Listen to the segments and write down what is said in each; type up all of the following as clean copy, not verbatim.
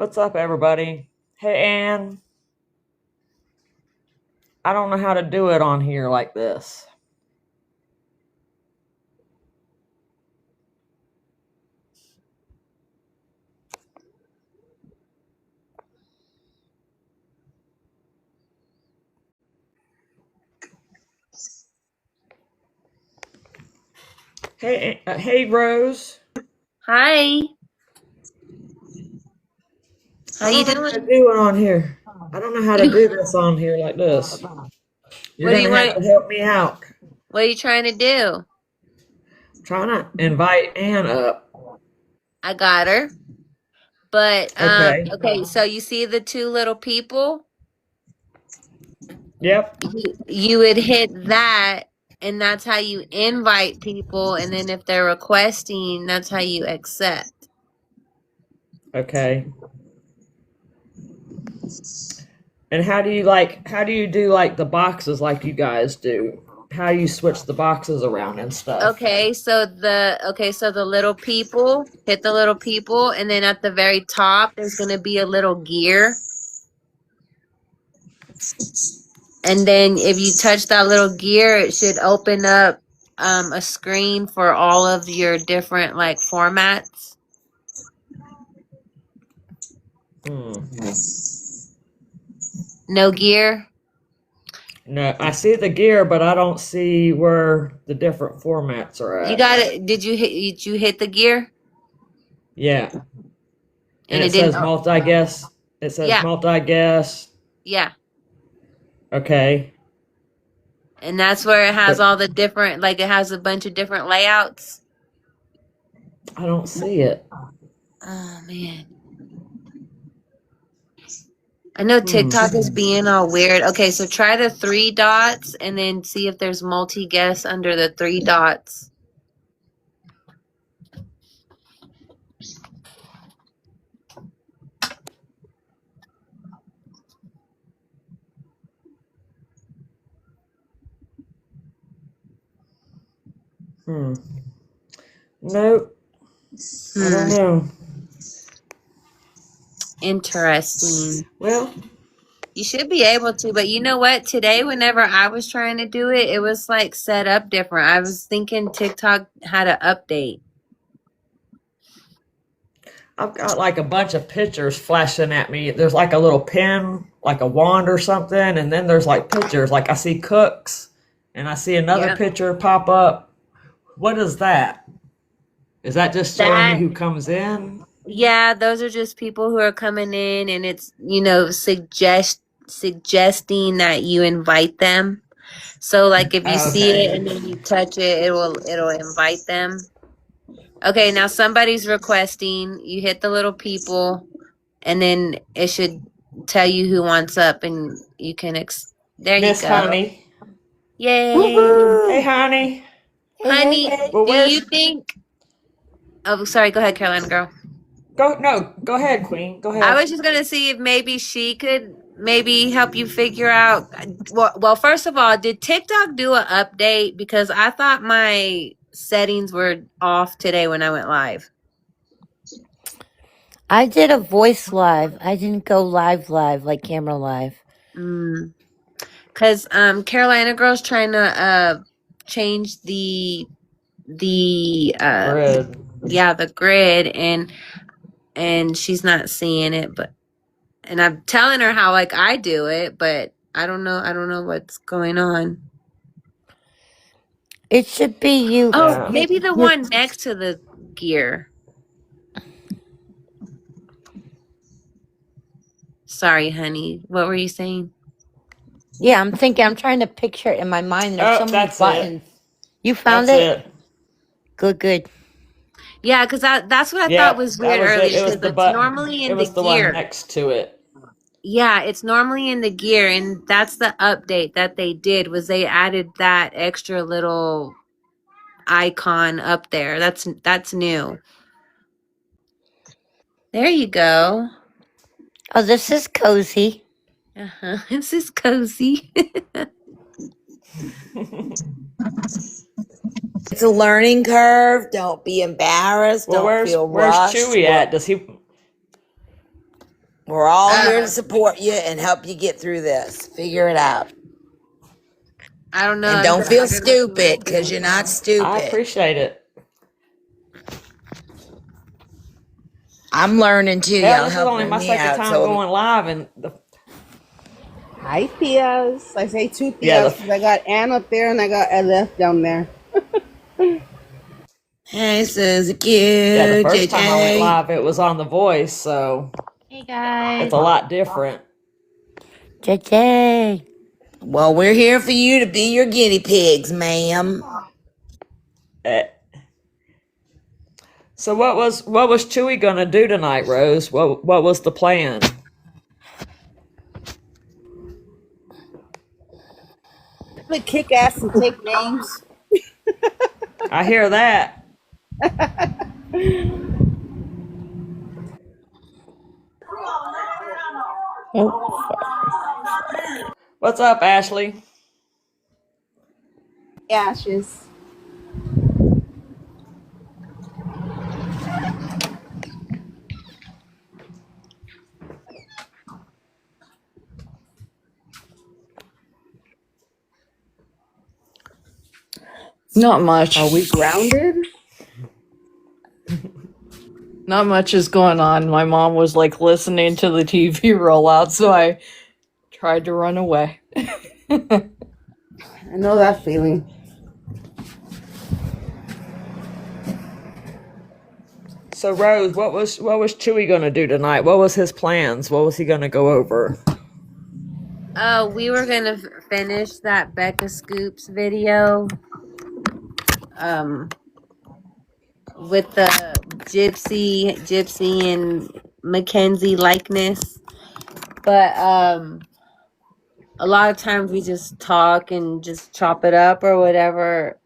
What's up, everybody? Hey, Ann. I don't know how to do it on here like this. Hey, Rose. Hi, how I you don't know how to doing? do it on here. I don't know how to do this on here like this. You're What do you gonna have want? to help me out. What are you trying to do? Trying to invite Ann up. I got her. But Okay. okay, so you see the two little people? Yep. You would hit that, and that's how you invite people, and then if they're requesting, that's how you accept. Okay. And how do you do like the boxes like you guys do? How you switch the boxes around and stuff? So the little people, hit the little people, and then at the very top there's gonna be a little gear. And then if you touch that little gear, it should open up a screen for all of your different like formats. Hmm. No gear? No, I see the gear, but I don't see where the different formats are You at. got it. Did you hit the gear? Yeah, and And it it didn't says multi-guest. It says yeah, multi-guest. yeah. Okay, And that's where it has but all the different like it has a bunch of different layouts. I don't see it. Oh man. I know Hmm. TikTok is being all weird. Okay, so try the three dots and then see if there's multi-guess under the three dots. Hmm. Nope. I don't Hmm. know. Interesting. Well, You should be able to, but you know what? Today, whenever I was trying to do it, it was like set up different. I was thinking TikTok had an update. I've got like a bunch of pictures flashing at me. There's like a little pin, like a wand or something, and then there's like pictures. Like I see cooks, and I see another Yeah. picture pop up. What is that? Is that just showing me That, who comes in? yeah, those are just people who are coming in and it's suggesting that you invite them. So like if you see it Okay. and then you touch it, it'll invite them. Okay, now somebody's requesting. You hit the little people and then it should tell you who wants up and you can there you Miss go. Honey. Yay. Hey, Woohoo! Honey. Hey, hey, Honey, hey. Well, do you where's think oh sorry, go ahead, Carolina girl. go? No, go ahead, Queen. Go I ahead. was just gonna see if maybe she could maybe help you figure out. Well, first of all, did TikTok do an update? Because I thought my settings were off today when I went live. I did a voice live. I didn't go live like camera live. Mm. Cause Carolina girl's trying to change the Grid. yeah, the grid and she's not seeing it, but and I'm telling her how like I do it, but I don't know what's going on. It should be you. Oh, Yeah. maybe the you one next to the gear. Sorry, honey. What were you saying? yeah, I'm trying to picture it in my mind. There's Oh, so many that's it. buttons. You found That's it? it. Good. Yeah, because that's what I thought Yep, was that weird was it. earlier It was because the it's button. normally It in the was the one gear. next to it. Yeah, it's normally in the gear, and that's the update that they did was they added that extra little icon up there. That's new. There you go. Oh, this is cozy. Uh-huh. This is cozy. It's a learning curve. Don't be embarrassed. Well, Don't where's feel where's rushed. Chewy at? Does he? We're all here to support you and help you get through this. Figure it out. I don't know. And don't feel stupid, because you're not I stupid. appreciate it. I'm learning too. Yeah, Y'all this is only helping my me second out. time So going live, and Hi, Pias. I say two Yeah, Pias because I got Ann up there and I got LF down there. hey, Suzy Q, yeah, the first time I went JJ. live, it was on The Voice, so Hey guys. it's a lot different. JJ. Well, we're here for you to be your guinea pigs, ma'am. Eh, So what was Chewy gonna do tonight, Rose? What was the plan? But kick ass and take names. I hear that. Oh, What's up, Ashley? Ashes. Not much. Are we grounded? Not much is going on. My mom was like listening to the TV rollout, so I tried to run away. I know that feeling. So Rose, what was Chewy gonna do tonight? What was his plans? What was he gonna go over? We were gonna finish that Becca Scoops video. With the Gypsy and Mackenzie likeness. But a lot of times we just talk and just chop it up or whatever.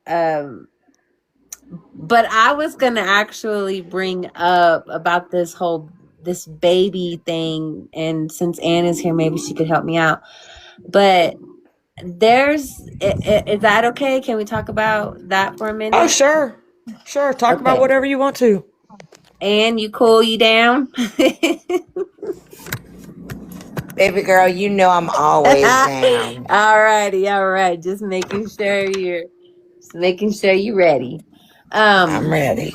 But I was gonna actually bring up about this baby thing, and since Ann is here, maybe she could help me out. But is that okay? Can we talk about that for a minute? Oh, sure. Talk about whatever you want to. Ann, you cool? You down? Baby girl, you know I'm always down. All right. Just making sure you're ready. I'm ready.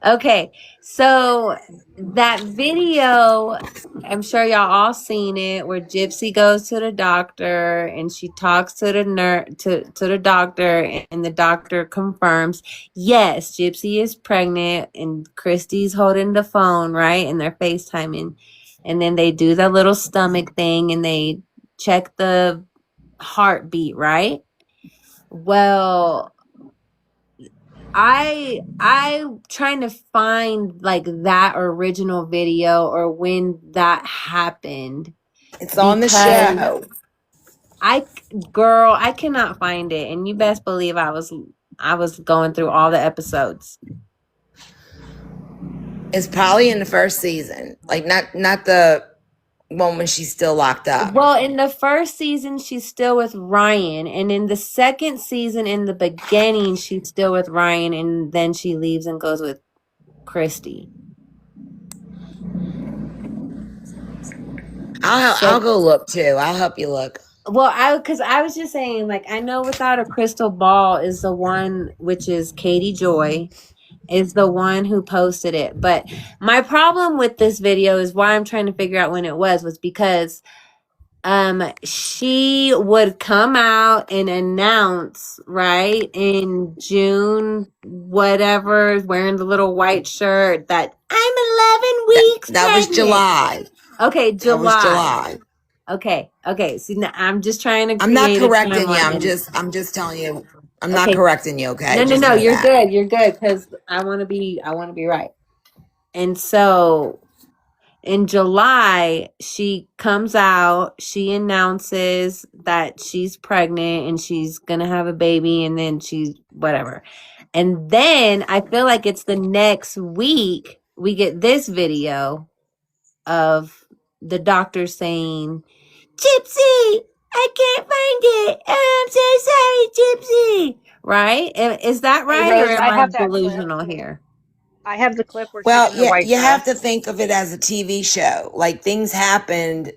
Okay, so that video, I'm sure y'all all seen it, where Gypsy goes to the doctor and she talks to the to the doctor, and the doctor confirms, yes, Gypsy is pregnant, and Christy's holding the phone, right? And they're FaceTiming. And then they do the little stomach thing and they check the heartbeat, right? Well, I trying to find like that original video or when that happened. It's on the show. I cannot find it, and you best believe I was going through all the episodes. It's probably in the first season, like not the one when she's still locked up. Well, in the first season, she's still with Ryan, and in the second season, in the beginning, she's still with Ryan, and then she leaves and goes with Christy. I'll go look too. I'll help you look. Well, because I was just saying, like, I know Without a Crystal Ball is the one, which is Katie Joy, is the one who posted it. But my problem with this video is why I'm trying to figure out when it was because she would come out and announce, right, in June, whatever, wearing the little white shirt, that I'm 11 weeks That was July. Okay, July. That was July. Okay. See, now I'm just trying to. I'm not correcting you. I'm just telling you. I'm not correcting you. Okay. No. You're good. You're good because I want to be right. And so, in July, she comes out. She announces that she's pregnant and she's gonna have a baby, and then she's whatever. And then I feel like it's the next week we get this video of the doctor saying, Gypsy, I can't find it. I'm so sorry, Gypsy. Right? Is that right? Hey, Rose, or am I I have to delusional here? I have the clip where she's Well, in the yeah, white you have to dress. think of it as a TV show. Like things happened,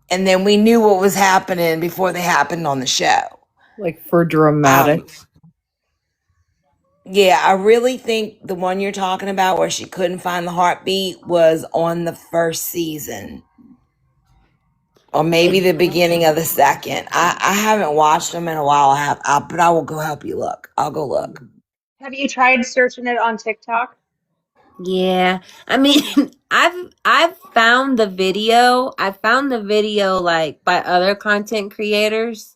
and then we knew what was happening before they happened on the show. Like for dramatics. Yeah, I really think the one you're talking about where she couldn't find the heartbeat was on the first season. Or maybe the beginning of the second. I haven't watched them in a while, but I will go help you look. I'll go look. Have you tried searching it on TikTok? Yeah. I mean, I've found the video. I found the video like by other content creators,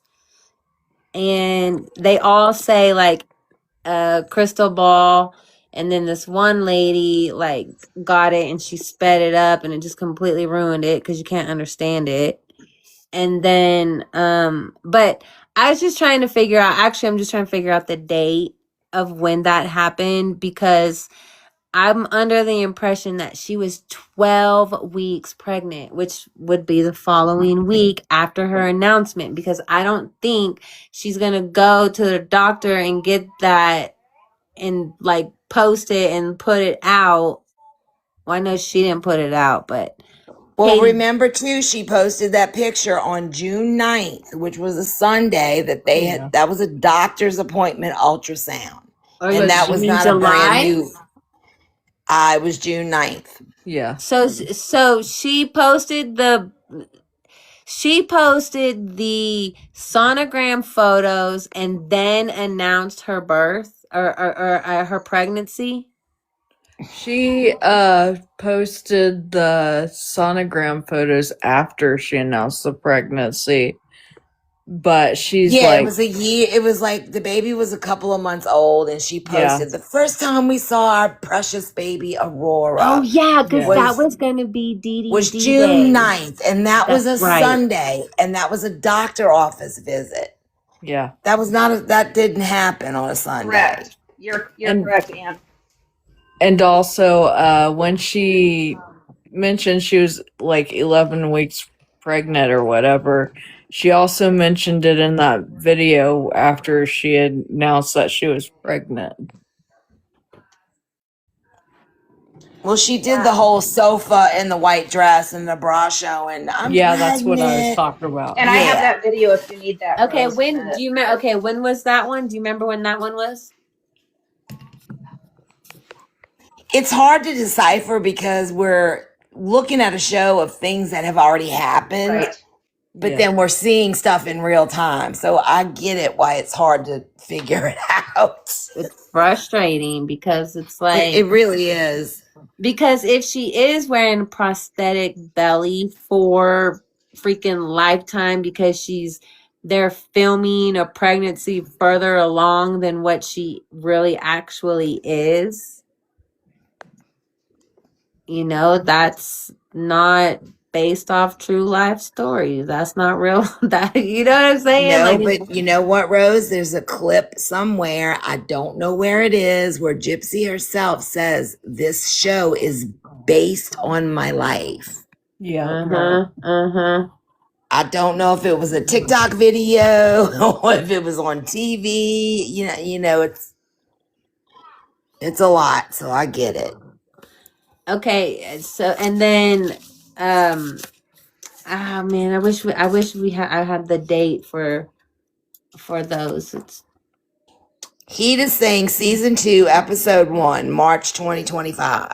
and they all say like crystal ball, and then this one lady like got it and she sped it up and it just completely ruined it because you can't understand it. And then but I was just trying to figure out, actually I'm just trying to figure out the date of when that happened, because I'm under the impression that she was 12 weeks pregnant, which would be the following week after her announcement, because I don't think she's going to go to the doctor and get that and like post it and put it out. Well, I know she didn't put it out, but Well, Katie, remember too, she posted that picture on June 9th, which was a Sunday that they had, that was a doctor's appointment ultrasound. or And that was not a brand new. It was June 9th. Yeah. So she posted the sonogram photos and then announced her birth or her pregnancy. She posted the sonogram photos after she announced the pregnancy. But she's it was a year. It was like the baby was a couple of months old, and she posted the first time we saw our precious baby Aurora. Oh yeah, because that was going to be DDD was June Day. 9th, and that was a Sunday, and that was a doctor office visit. Yeah, that didn't happen on a Sunday. Correct. You're correct, Anne. And also, when she mentioned she was like 11 weeks pregnant or whatever, she also mentioned it in that video after she had announced that she was pregnant. Well, she did the whole sofa and the white dress and the bra show, and that's what I was talking about. And I have that video if you need that. Okay, when do you remember? Okay, when was that one? Do you remember when that one was? It's hard to decipher because we're looking at a show of things that have already happened. Right. But then we're seeing stuff in real time. So I get it why it's hard to figure it out. It's frustrating because it's like... It really is. Because if she is wearing a prosthetic belly for freaking Lifetime because they're filming a pregnancy further along than what she really actually is, that's not based off true life stories. That's not real. That, you know what I'm saying? No, but you know what, Rose? There's a clip somewhere, I don't know where it is, where Gypsy herself says this show is based on my life. Yeah. I don't know if it was a TikTok video or if it was on TV. It's a lot, so I get it. Okay, so and then man, I wish I had the date for those. Heat is saying season 2, episode 1, March 2025.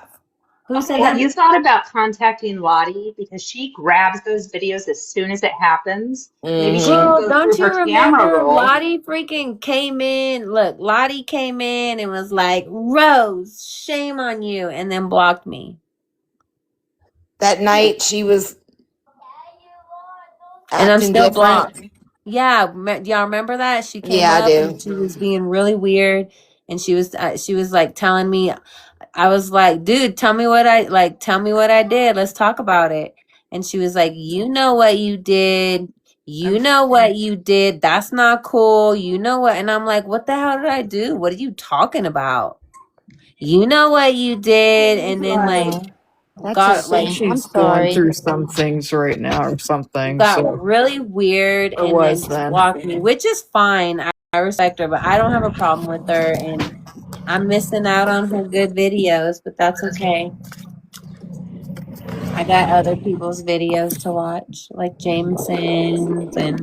Who said Have that? you thought about contacting Lottie, because she grabs those videos as soon as it happens? Maybe she can go Don't through you her remember camera roll. Lottie freaking came in? Look, Lottie came in and was like, "Rose, shame on you," and then blocked me. That night she was And I'm still different. blocked. Yeah, do y'all remember that? She came up I do. and she was being really weird, and she was like telling me, I was like, dude, tell me what I did. Let's talk about it. And she was like, you know what you did. You know what you did. That's not cool. You know what? And I'm like, what the hell did I do? What are you talking about? You know what you did. And then she's going through some things right now or something. Got really weird and then blocked me, which is fine. I respect her, but I don't have a problem with her. And I'm missing out on her good videos, but that's okay. I got other people's videos to watch, like Jameson's and.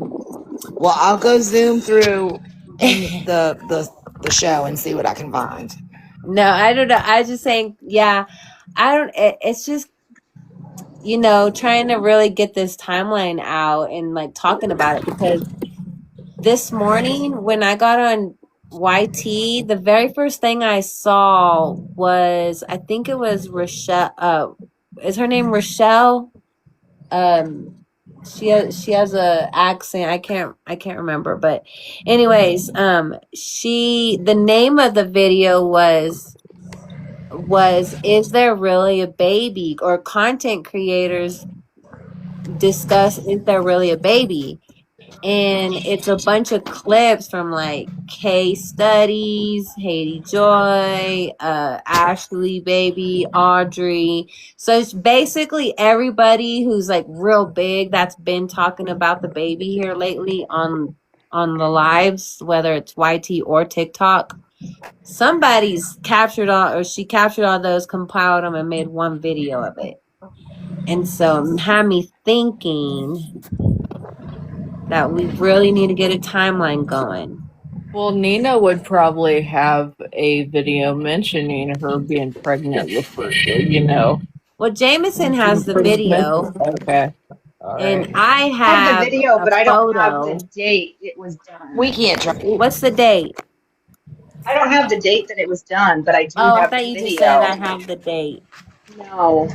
Well, I'll go zoom through the show and see what I can find. No, I don't know. I just saying, yeah. I don't. It's just trying to really get this timeline out and like talking about it, because this morning when I got on YT, the very first thing I saw was, I think it was Rochelle. Is her name Rochelle? She has a accent. I can't remember, but anyways, the name of the video was Is There Really a Baby? Or content creators discuss, is there really a baby? And it's a bunch of clips from like Case Studies, Haiti Joy, Ashley Baby, Audrey. So it's basically everybody who's like real big that's been talking about the baby here lately on the lives, whether it's YT or TikTok. Somebody's captured all, or she captured all those, compiled them, and made one video of it. And so it had me thinking that we really need to get a timeline going. Well, Nina would probably have a video mentioning her being pregnant with her, Well, Jameson has the video. Okay. All And right. I I have have the video, a but I don't have photo. the date it was done. We can't try. What's the date? I don't have the date that it was done, but I do Oh, I have thought the you video. just said I have the date. No,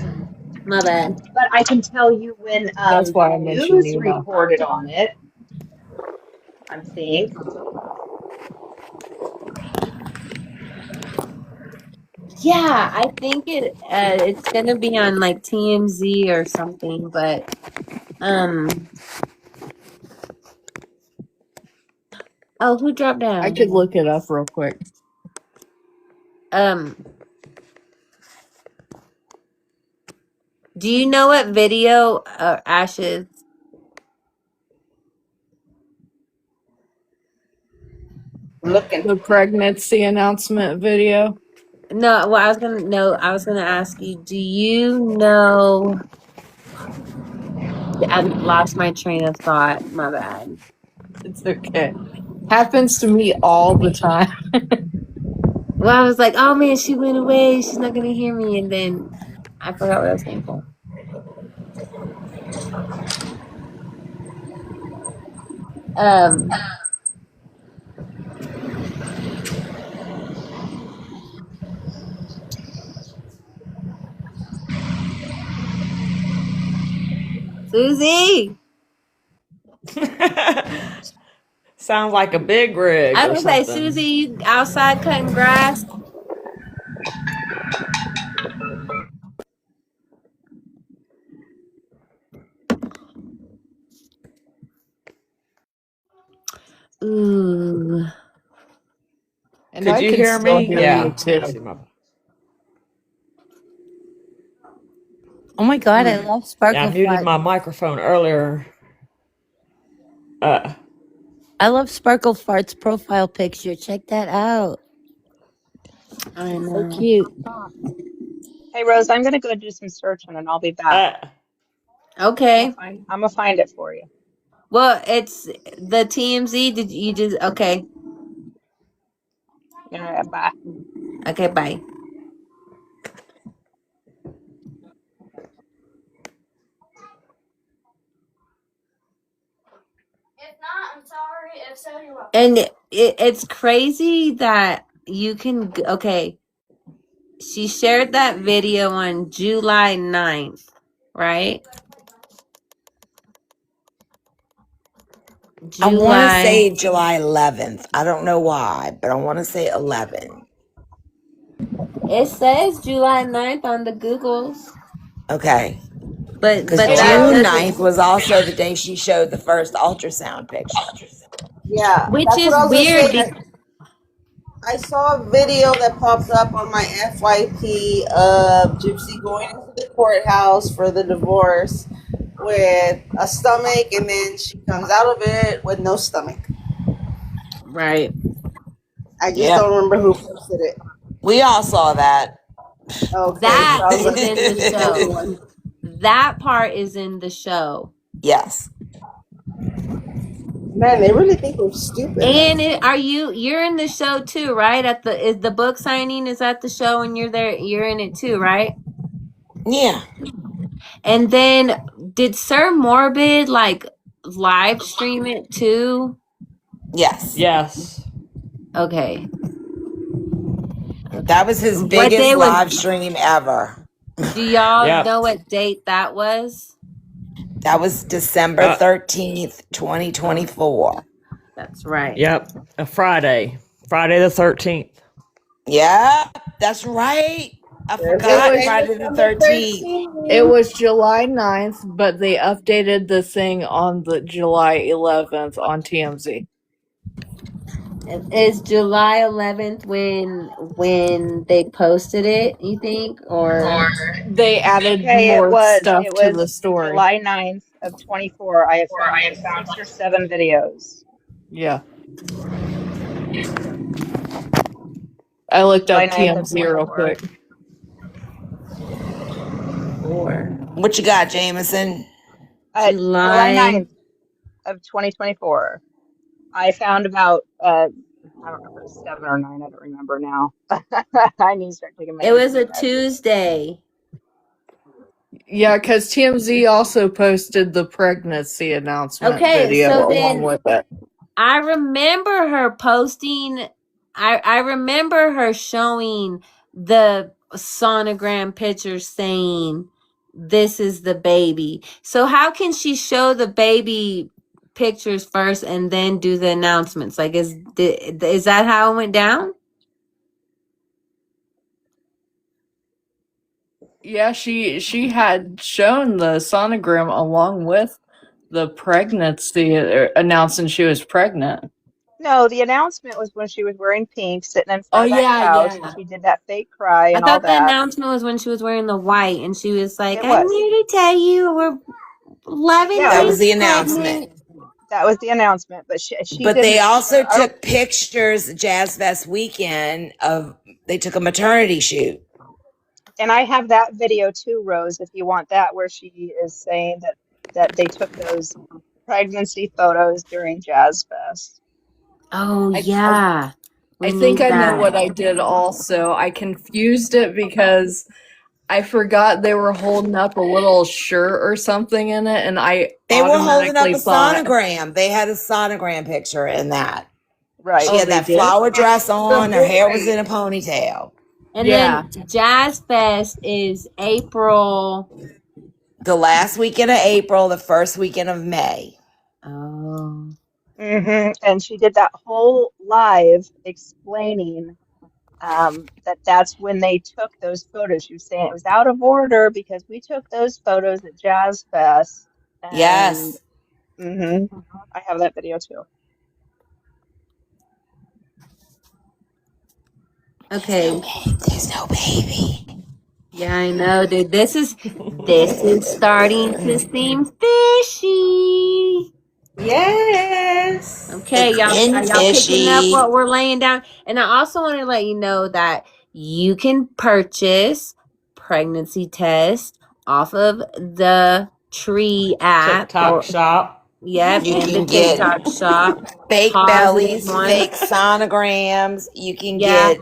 My bad. but I can tell you when That's why I the mentioned news Nina. reported on it. I think. Yeah, I think it's gonna be on like TMZ or something, but oh, who dropped down? I could look it up real quick. Do you know what video Ashes? Looking. The pregnancy announcement video. No, well, I was gonna ask you, do you know? I lost my train of thought. My bad. It's okay. Happens to me all the time. Well, I was like, oh man, she went away. She's not gonna hear me, and then I forgot what I was saying for. Susie, Sounds like a big rig. I or was gonna say, something. Susie, you outside cutting grass? Ooh. And Could I you can hear still me? hear Yeah. you too. I see my- Oh my god, I love sparkle Yeah, I muted farts. my microphone earlier. I love Sparkle Fart's profile picture. Check that out. I So know. cute. Hey Rose, I'm gonna go do some searching and I'll be back. Okay. I'm gonna find it for you. Well, it's the TMZ. Did you just okay? All right, bye. Okay, bye. If not, I'm sorry. If so, you're welcome. And it's crazy that you can. Okay, she shared that video on July 9th, right? I want to say July 11th. I don't know why, but I want to say 11. It says July 9th on the Googles. Okay. But Because that June doesn't- 9th was also the day she showed the first ultrasound picture. Yeah, Which that's is what I was gonna weird say. I saw a video that popped up on my FYP of Gypsy going into the courthouse for the divorce with a stomach, and then she comes out of it with no stomach. Right. I just don't remember who posted it. We all saw that. Okay, That so I was is in the like, show. everyone. That part is in the show. Yes. Man, they really think we're stupid. And you're in the show too, right? Is the book signing is at the show and you're there, you're in it too, right? Yeah. And then did Sir Morbid like live stream it too? Yes. Yes. Okay. That was his What biggest day live was stream ever. do y'all Yep. know what date that was? That was December 13th, 2024. That's right. Yep. A Friday. Friday the 13th. Yeah, that's right. I There's forgot a Friday the December 13th. It was July 9th, but they updated the thing on the July 11th on TMZ. Is July 11th when they posted it, you think? Or They added Okay, more it stuff to the was story. July 9th of 24. I have found 6 or 7 videos. Yeah. I looked July up 9th of TMZ real 24. quick. What you got, Jameson? July July 9th of 2024. I found about I don't know if it was 7 or 9. I don't remember now. I need to start taking my it was a history classes. Tuesday. Yeah, because TMZ also posted the pregnancy announcement Okay, video so along then with it. I remember her posting I remember her showing the sonogram picture saying this is the baby. So how can she show the baby pictures first and then do the announcements? Like is that how it went down? Yeah, she had shown the sonogram along with the pregnancy, announcing she was pregnant. No, the announcement was when she was wearing pink, sitting in Oh front of that yeah, couch, and yeah. she did that fake cry I and all thought the that. announcement was when she was wearing the white and she was like, It I'm was. here to tell you we're 11 Yeah, That was the weeks announcement. pregnant. that was the announcement. But she But they didn't. also I don't. took pictures Jazz Fest weekend they took a maternity shoot. And I have that video too, Rose, if you want that, where she is saying that they took those pregnancy photos during Jazz Fest. Oh I yeah. We I think need I know that. what I did also. I confused it because I forgot they were holding up a little shirt or something in it, and I They were holding up automatically a thought, sonogram. They had a sonogram picture in that. Right. She had they that did? flower dress on. Her hair was in a ponytail. And Yeah. then Jazz Fest is April. The last weekend of April, the first weekend of May. Oh. And she did that whole live explaining that's when they took those photos. She was saying it was out of order because we took those photos at Jazz Fest. And Yes. I have that video too. Okay. There's no baby. Yeah, I know, dude. This is starting to seem fishy. Yes. Okay, It's y'all, been are y'all picking up fishy. what we're laying down? And I also want to let you know that you can purchase pregnancy test off of the Tree app. TikTok shop. Yep, You and the can get TikTok shop. fake Positive bellies, one. fake sonograms. You can Yeah. get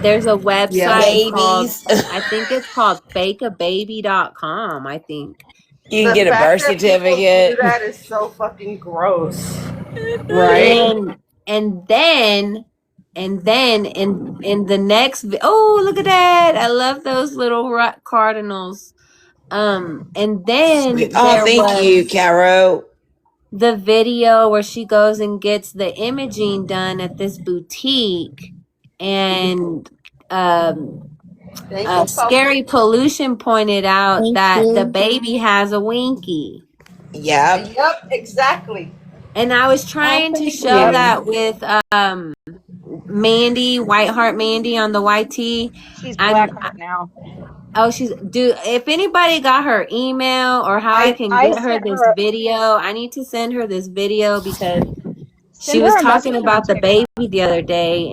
There's a website called, babies. I think it's called fakeababy.com, I think. You can The get a fact birth that people certificate. do that is so fucking gross. Right? And then in the next oh, look at that. I love those little cardinals. And then Oh, there thank you, was Caro. the video where she goes and gets the imaging done at this boutique, and Thank you, Scary Pollution pointed out Thank that the you. baby has a winky. Yep. Yep, exactly. And I was trying to thank show you. that with Mandy, Whiteheart Mandy on the YT. She's And Blackheart now. if anybody got her email or how I can I get her sent this her video, I need to send her this video because she send was her a talking message on about the TikTok. baby the other day,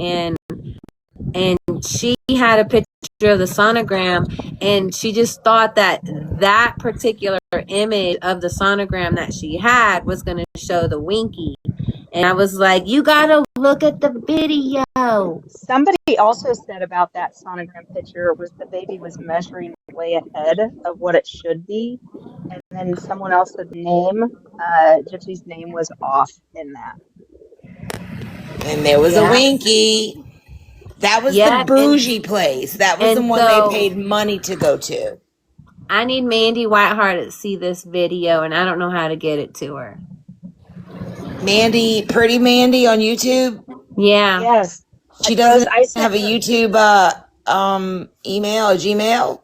and she had a picture of the sonogram, and she just thought that that particular image of the sonogram that she had was going to show the Winky. And I was like, you got to look at the video. Somebody also said about that sonogram picture was the baby was measuring way ahead of what it should be. And then someone else said Gypsy's name was off in that. And there was a Winky. That was the bougie place. That was the one they paid money to go to. I need Mandy Whiteheart to see this video, and I don't know how to get it to her. Mandy, Pretty Mandy on YouTube? Yeah. Yes. She doesn't have a YouTube email or Gmail?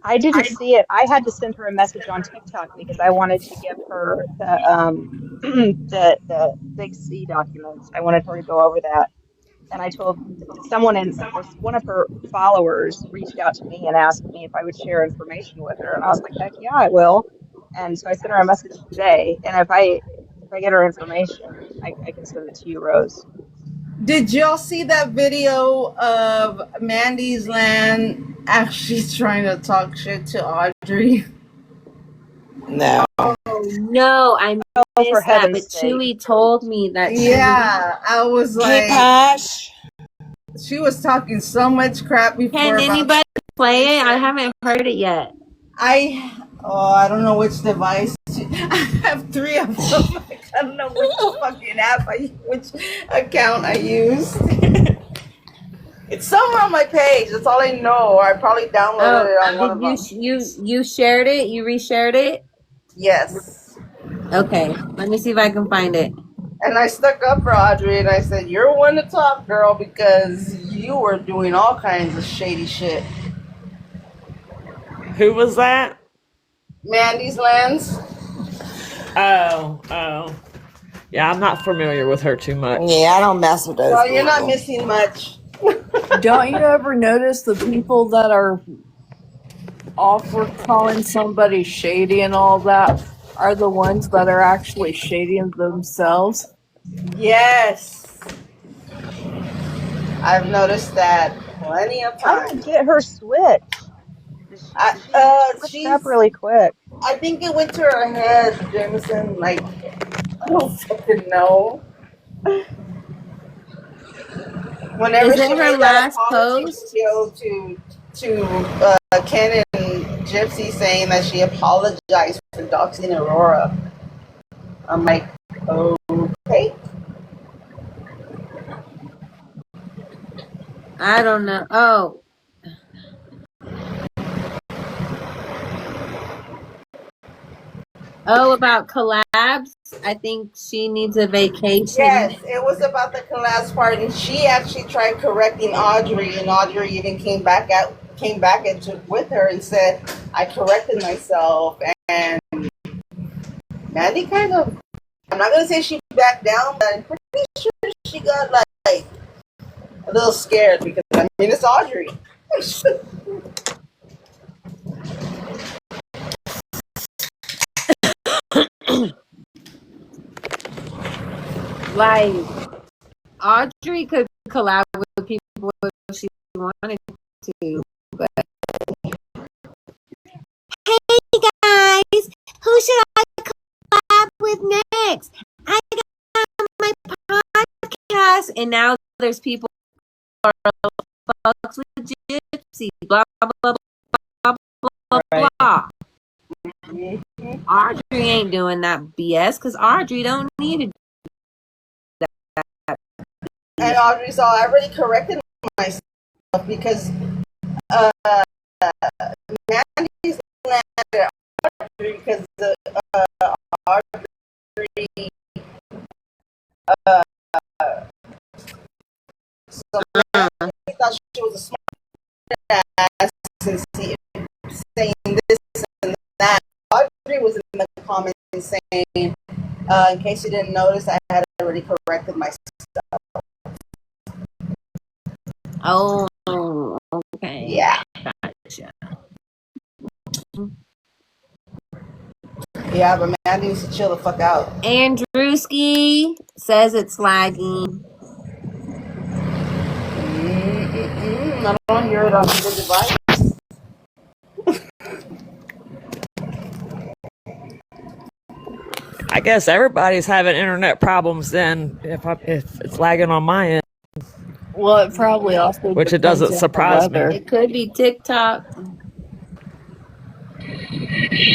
I didn't see it. I had to send her a message on TikTok because I wanted to give her the the Big C documents. I wanted her to go over that. And I told one of her followers reached out to me and asked me if I would share information with her. And I was like, heck yeah, I will. And so I sent her a message today. And if I get her information, I can send it to you, Rose. Did y'all see that video of Mandy's Land actually trying to talk shit to Audrey? No. No, I missed that, but Chewy told me that. Yeah, I was like, Posh. She was talking so much crap before. Can anybody play it? I haven't heard it yet. I don't know which device. I have 3 of them. I don't know which fucking app which account I used. It's somewhere on my page. That's all I know. I probably downloaded it on one of them. You shared it? You reshared it? Yes. Okay, let me see if I can find it. And I stuck up for Audrey and I said, you're one to talk, girl, because you were doing all kinds of shady shit. Who was that? Mandy's Lands. Oh. Yeah, I'm not familiar with her too much. Yeah, I don't mess with those Well, people. you're not missing much. Don't you ever notice the people that are off for calling somebody shady and all that are the ones that are actually shady themselves? Yes. I've noticed that plenty of How times. did get her switch? She's up really quick. I think it went to her head, Jameson. Like, I don't fucking know. Whenever Is it she her made last that apology post? video to Ken and Gypsy saying that she apologized for doxing Aurora, I'm like, okay. I don't know. Oh. Oh, about collabs? I think she needs a vacation. Yes, it was about the collapse part, and she actually tried correcting Audrey, and Audrey even came back and took with her and said, "I corrected myself." And Mandy kind of, I'm not gonna say she backed down, but I'm pretty sure she got like a little scared because I mean it's Audrey. Like, Audrey could collab with people if she wanted to, but hey guys, who should I collab with next? I got my podcast, and now there's people who are fucks with Gypsy, blah blah blah blah blah blah blah. Audrey ain't doing that BS because Audrey don't need to. And Audrey said, I already corrected myself because Mandy's landed Audrey because Audrey so Mandy thought she was a smart ass and saying this and that. Audrey was in the comments saying, in case you didn't notice, I had already corrected myself. Oh, okay. Yeah. Gotcha. Yeah, but Mandy needs to chill the fuck out. Andrewski says it's lagging. not on your device. I guess everybody's having internet problems then if it's lagging on my end, Well, it probably also which it depends doesn't on the surprise me. weather. It could be TikTok.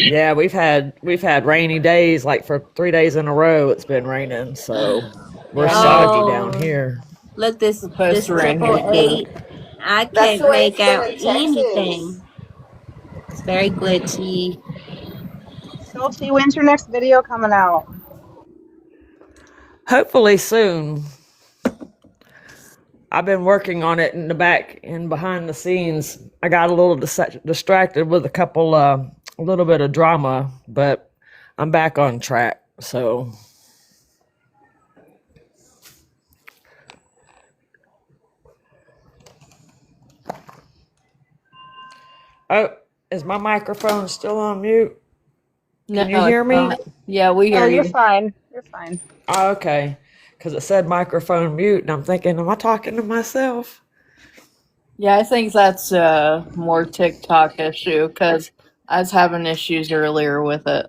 Yeah, we've had rainy days, like for 3 days in a row it's been raining, so we're Yeah, soggy down Oh, here. look, this supposed to rain here triple too. eight. I That's can't the way make it's been out in Texas. anything. It's very glitchy. Salty, when's your next video coming out? Hopefully soon. I've been working on it in the back and behind the scenes. I got a little distracted with a little bit of drama, but I'm back on track. So, oh, is my microphone still on mute? No, Can you hear it's me? not. Yeah, we Oh, hear you're you. fine. You're fine. Oh, okay. Because it said microphone mute, and I'm thinking, am I talking to myself? Yeah, I think that's a more TikTok issue because I was having issues earlier with it.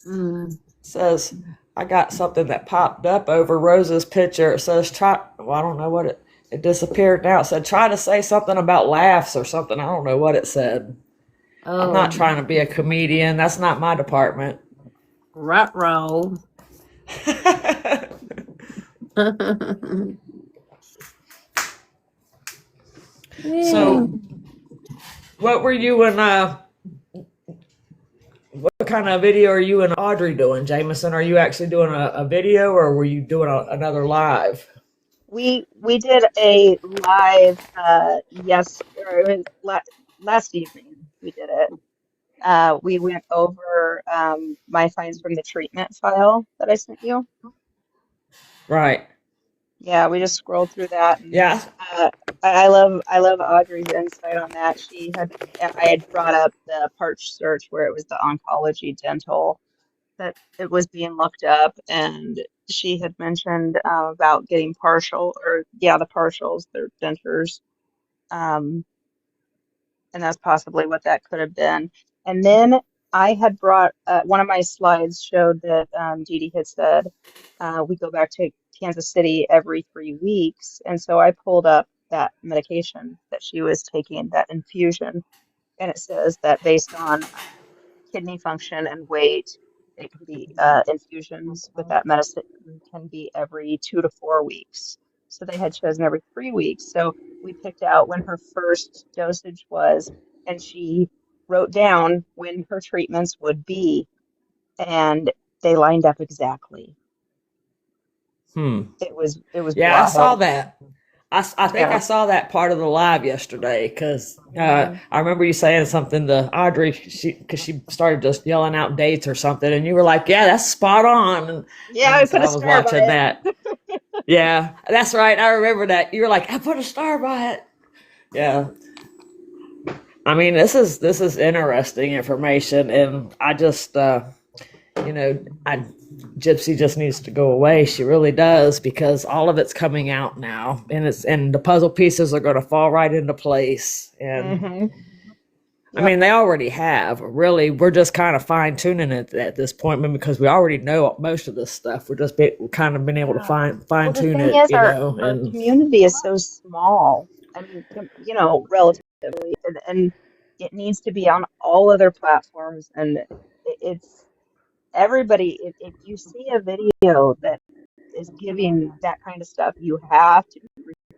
Mm. Says, I got something that popped up over Rose's picture. It says, well, I don't know what it disappeared now. It said, try to say something about laughs or something. I don't know what it said. I'm not Oh, trying to be a comedian. That's not my department. roll. So, what were you and what kind of video are you and Audrey doing, Jameson? Are you actually doing a video, or were you doing another live? We did a live or it was last evening we did it. We went over my finds from the treatment file that I sent you. Right. Yeah, we just scrolled through that, and Yeah. I love Audrey's insight on that. I had brought up the parch search where it was the oncology dental that it was being looked up, and she had mentioned about getting the partials, their dentures, um, and that's possibly what that could have been. And then I had brought one of my slides showed that Dee Dee had said we go back to Kansas City every 3 weeks, and so I pulled up that medication that she was taking, that infusion, and it says that based on kidney function and weight, it can be infusions with that medicine can be every 2 to 4 weeks. So they had chosen every 3 weeks. So we picked out when her first dosage was, and she wrote down when her treatments would be, and they lined up exactly. It was Yeah, I saw wild. that. I think I Yeah. saw that part of the live yesterday because I remember you saying something to Audrey because she started just yelling out dates or something, and you were like, "Yeah, that's spot on." Yeah, I And so put a I was star by watching it. that. Yeah, that's right. I remember that. You were like, "I put a star by it." Yeah. I mean, this is interesting information, and I just I Gypsy just needs to go away. She really does because all of it's coming out now, and the puzzle pieces are going to fall right into place. And Mm-hmm. I mean, they already have. Really, we're just kind of fine tuning it at this point because we already know most of this stuff. We're kind of been able to Yeah. fine Well, the tune thing it, is, you our know. our And community is so small. I mean, relatively, and it needs to be on all other platforms. And it's everybody. If you see a video that is giving that kind of stuff, you have to be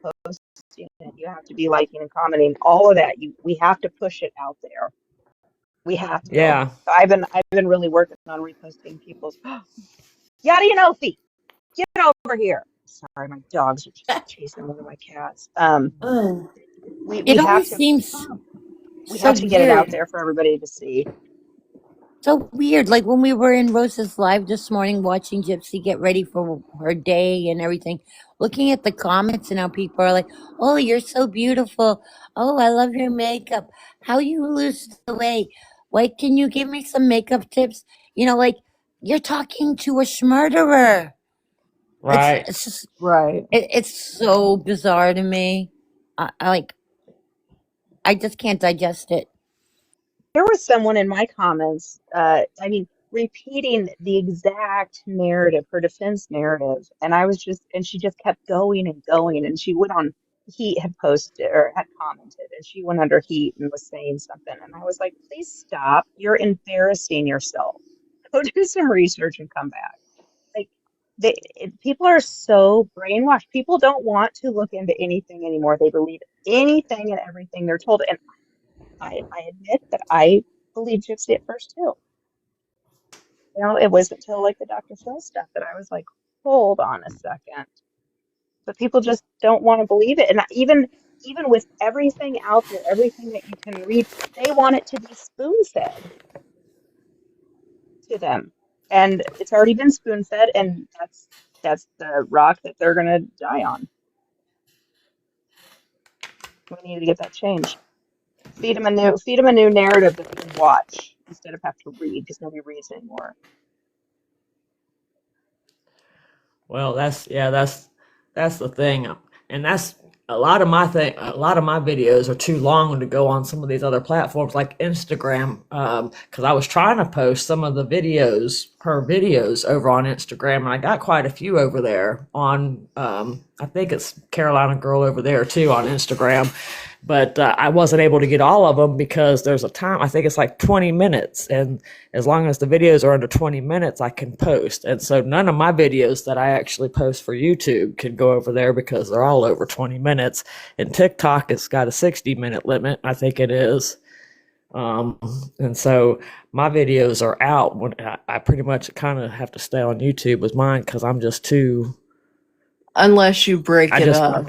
reposting it. You have to be liking and commenting. All of that. We have to push it out there. We have to. yeah, So I've been really working on reposting people's yada you know feet. Get over here. Sorry, my dogs are just chasing one of my cats. Oh. We It we have always to seems we so have to get it out weird. there for everybody to see. So weird. Like when we were in Rosa's live this morning watching Gypsy get ready for her day and everything, looking at the comments and how people are like, "Oh, you're so beautiful. Oh, I love your makeup. How you lose the weight? Why can you give me some makeup tips?" You know, like you're talking to a murderer. Right. It's just Right. it's so bizarre to me. I just can't digest it. There was someone in my comments, I mean, repeating the exact narrative, her defense narrative, and and she just kept going and going, and she went on. Heat had posted or had commented, and she went under Heat and was saying something, and I was like, please stop. You're embarrassing yourself. Go do some research and come back. Like people are so brainwashed. People don't want to look into anything anymore. They believe anything and everything they're told. And I admit that I believed Gypsy at first too. You know, it wasn't until like the Dr. Phil stuff that I was like, hold on a second. But people just don't want to believe it. And even with everything out there, everything that you can read, they want it to be spoon fed to them. And it's already been spoon fed, and that's the rock that they're gonna die on. We need to get that changed. Feed them a new narrative that they can watch instead of have to read because nobody reads anymore. Well, that's the thing, and that's a lot of my thing. A lot of my videos are too long to go on some of these other platforms like Instagram, because I was trying to post some of the videos, her videos, over on Instagram, and I got quite a few over there on. I think it's Carolina Girl over there too on Instagram. But I wasn't able to get all of them because there's a time, I think it's like 20 minutes. And as long as the videos are under 20 minutes, I can post. And so none of my videos that I actually post for YouTube can go over there because they're all over 20 minutes. And TikTok has got a 60-minute limit, I think it is. And so my videos are out when I pretty much kind of have to stay on YouTube with mine because I'm just too. Unless you break it up.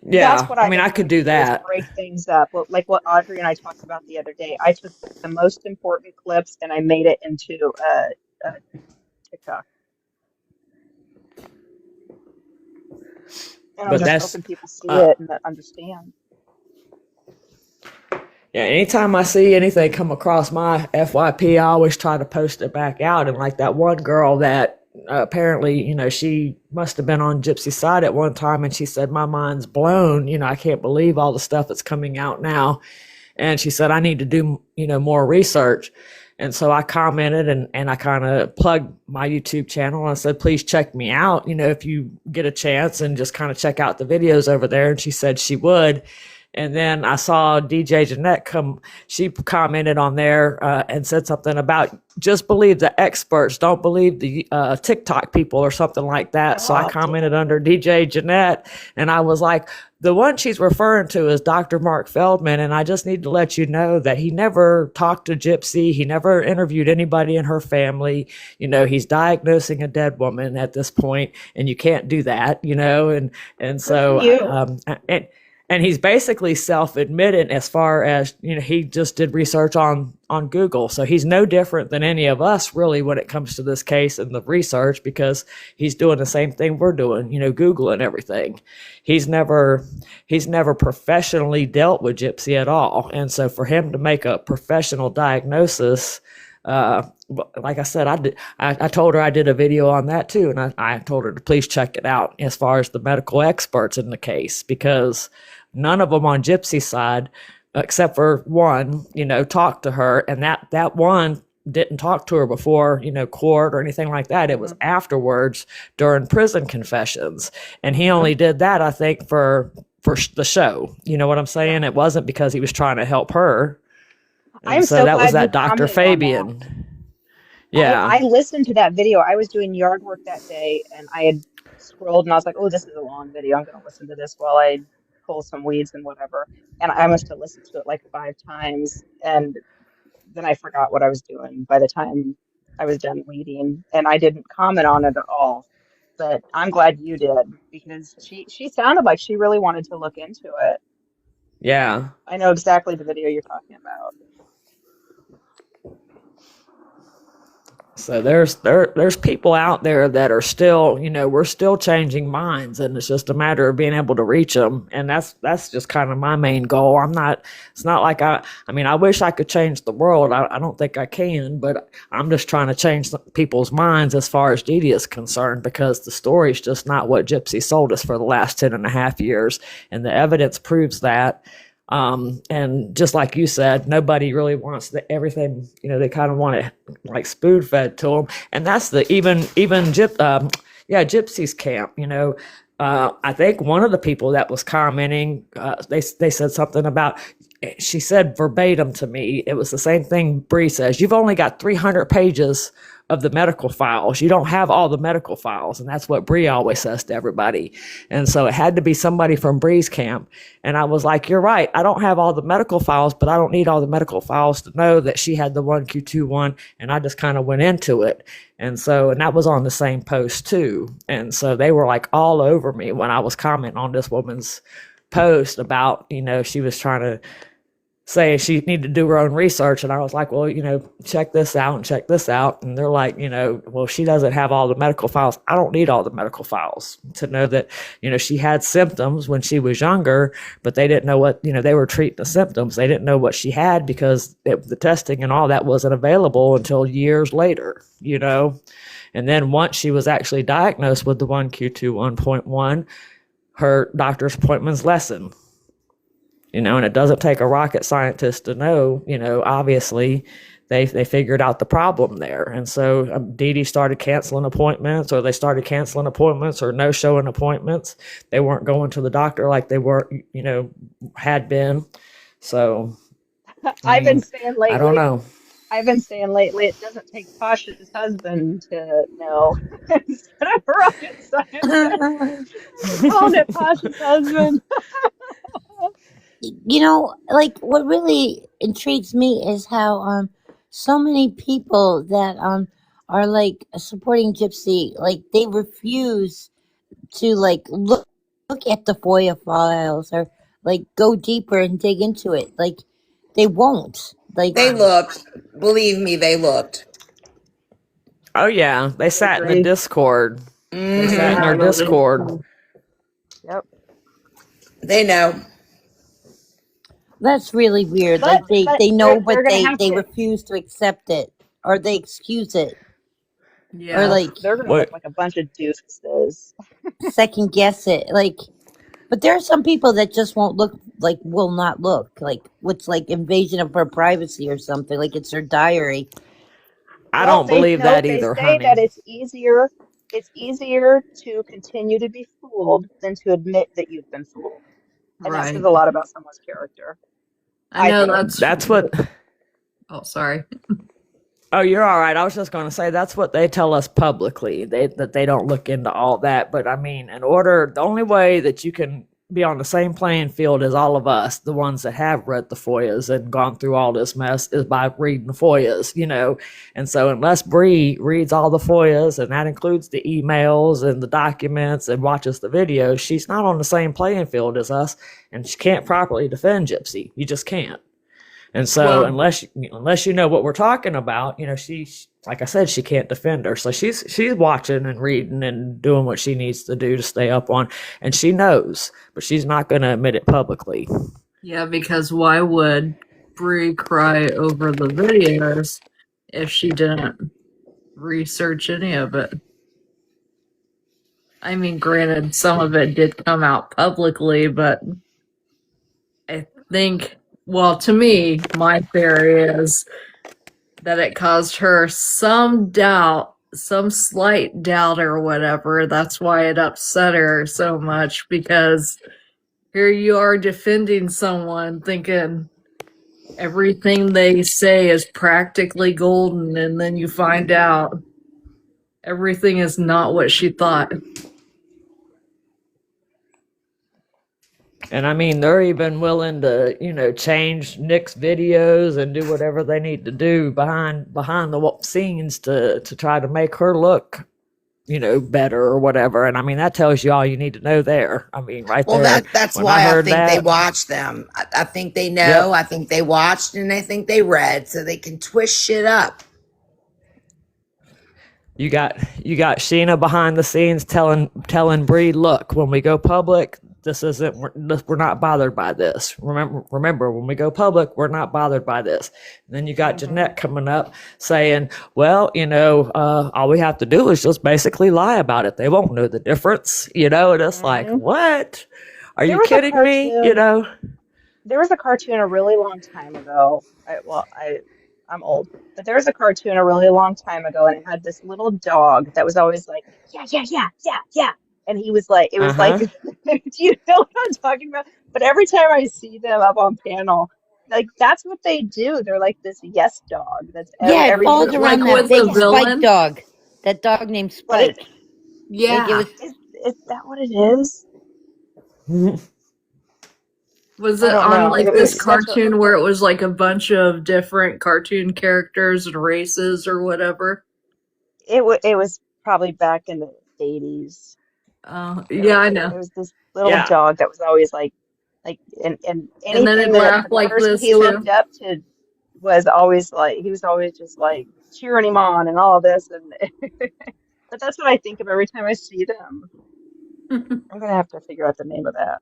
Yeah, That's what I mean, I could do that. Break things up. Like what Audrey and I talked about the other day. I took the most important clips and I made it into a TikTok. And I'm just hoping people see it and understand. Yeah, anytime I see anything come across my FYP, I always try to post it back out. And like that one girl that apparently, you know, she must have been on Gypsy's side at one time, and she said, my mind's blown. You know, I can't believe all the stuff that's coming out now. And she said, I need to do, you know, more research. And so I commented and I kind of plugged my YouTube channel and I said, please check me out, you know, if you get a chance, and just kind of check out the videos over there. And she said she would. And then I saw DJ Jeanette she commented on there and said something about just believe the experts, don't believe the TikTok people or something like that. So I commented under DJ Jeanette and I was like, the one she's referring to is Dr. Mark Feldman. And I just need to let you know that he never talked to Gypsy. He never interviewed anybody in her family. You know, he's diagnosing a dead woman at this point, and you can't do that, you know, and so, and he's basically self-admitted as far as, you know, he just did research on Google. So he's no different than any of us really when it comes to this case and the research, because he's doing the same thing we're doing, you know, Googling everything. He's never professionally dealt with Gypsy at all. And so for him to make a professional diagnosis, like I said, I told her I did a video on that too. And I told her to please check it out as far as the medical experts in the case, because none of them on Gypsy's side, except for one, you know, talked to her. And that one didn't talk to her before, you know, court or anything like that. It was afterwards during prison confessions. And he only did that, I think, for the show. You know what I'm saying? It wasn't because he was trying to help her. And so that was that Dr. Fabian. Yeah. I listened to that video. I was doing yard work that day and I had scrolled and I was like, oh, this is a long video. I'm going to listen to this while I pull some weeds and whatever. And I must have listened to it like 5 times. And then I forgot what I was doing by the time I was done weeding. And I didn't comment on it at all. But I'm glad you did, because she sounded like she really wanted to look into it. Yeah. I know exactly the video you're talking about. So there's people out there that are still, we're still changing minds, and it's just a matter of being able to reach them. And that's just kind of my main goal. It's not like I mean, I wish I could change the world. I don't think I can, but I'm just trying to change people's minds as far as Dee Dee is concerned, because the story's just not what Gypsy sold us for the last 10.5 years. And the evidence proves that. And just like you said, nobody really wants everything, they kind of want it like spoon fed to them. And that's even Gypsy's camp, I think one of the people that was commenting, they said something about, she said verbatim to me, it was the same thing Bree says, you've only got 300 pages of the medical files. You don't have all the medical files. And that's what Bree always says to everybody. And so it had to be somebody from Bree's camp. And I was like, you're right. I don't have all the medical files, but I don't need all the medical files to know that she had the 1Q21. And I just kind of went into it. And that was on the same post too. And so they were like all over me when I was commenting on this woman's post about, she was trying to say she needed to do her own research. And I was like, well, check this out and check this out. And they're like, well, she doesn't have all the medical files. I don't need all the medical files to know that, she had symptoms when she was younger, but they didn't know what, they were treating the symptoms. They didn't know what she had because the testing and all that wasn't available until years later, And then once she was actually diagnosed with the 1Q21.1, her doctor's appointments lessened. And it doesn't take a rocket scientist to know, obviously they figured out the problem there. And so Dee Dee started canceling appointments, or they started canceling appointments or no showing appointments. They weren't going to the doctor like they were, had been. So I've been saying lately, I don't know. It doesn't take Tasha's husband to know instead of rocket scientist. We're calling it Tasha's husband. Like what really intrigues me is how so many people that are like supporting Gypsy, like they refuse to like look at the FOIA files or like go deeper and dig into it. Like they won't. Like They looked. Believe me, they looked. Oh yeah, they sat in the Discord. They sat in our Discord. Yep. They know. that's really weird. But Like they know, but they're gonna have they to. refuse to accept it, or they excuse it, Yeah. or like They're gonna look like a bunch of doofus. second guess it. Like, but there are some people that just won't look, like will not look, like what's like invasion of her privacy or something. Like it's her diary. I don't believe that either, They say honey. that it's easier to continue to be fooled than to admit that you've been fooled. And that Right. says a lot about someone's character. I know think. That's what. Oh, sorry. Oh, you're all right. I was just going to say that's what they tell us publicly. That they don't look into all that. But I mean, the only way that you can be on the same playing field as all of us, the ones that have read the FOIAs and gone through all this mess, is by reading the FOIAs, And so unless Bree reads all the FOIAs, and that includes the emails and the documents and watches the videos, she's not on the same playing field as us, and she can't properly defend Gypsy. You just can't. And so unless you know what we're talking about, she, like I said, she can't defend her. So she's watching and reading and doing what she needs to do to stay up on, and she knows, but she's not going to admit it publicly. Yeah, because why would Bree cry over the videos if she didn't research any of it? I mean, granted, some of it did come out publicly, but I think, well, to me, my theory is that it caused her some doubt, some slight doubt or whatever. That's why it upset her so much, because here you are defending someone thinking everything they say is practically golden, and then you find out everything is not what she thought. And I mean, they're even willing to, change Nick's videos and do whatever they need to do behind the scenes to try to make her look, better or whatever. And I mean, that tells you all you need to know there. I mean, right there. Well, that's why I think they watch them. I think they know. Yep. I think they watched and I think they read, so they can twist shit up. You got Sheena behind the scenes telling Bree, look, when we go public, this isn't we're not bothered by this. Remember when we go public, we're not bothered by this. And then you got Jeanette coming up saying, well, all we have to do is just basically lie about it. They won't know the difference, and it's like, what? Are There you was a kidding me? cartoon. There was a cartoon a really long time ago. I'm old, but there was a cartoon a really long time ago, and it had this little dog that was always like, yeah, yeah, yeah, yeah, yeah. And he was like, it was like, Uh-huh. do you know what I'm talking about? But every time I see them up on panel, like that's what they do. They're like this yes dog. That's Yeah, it every Is falls it like around cartoon. that with the big Spike villain? dog. That dog named But Spike. It Yeah. was is that what it is? Was I it don't on know. like It this was such a cartoon where it was like a bunch of different cartoon characters and races or whatever? it was probably back in the 80s. Yeah, I know. It was this little Yeah. dog that was always like and And then anything it that laughed the like person this he too. looked up to was always like he was always just like cheering him on and all this and but that's what I think of every time I see them. I'm gonna have to figure out the name of that.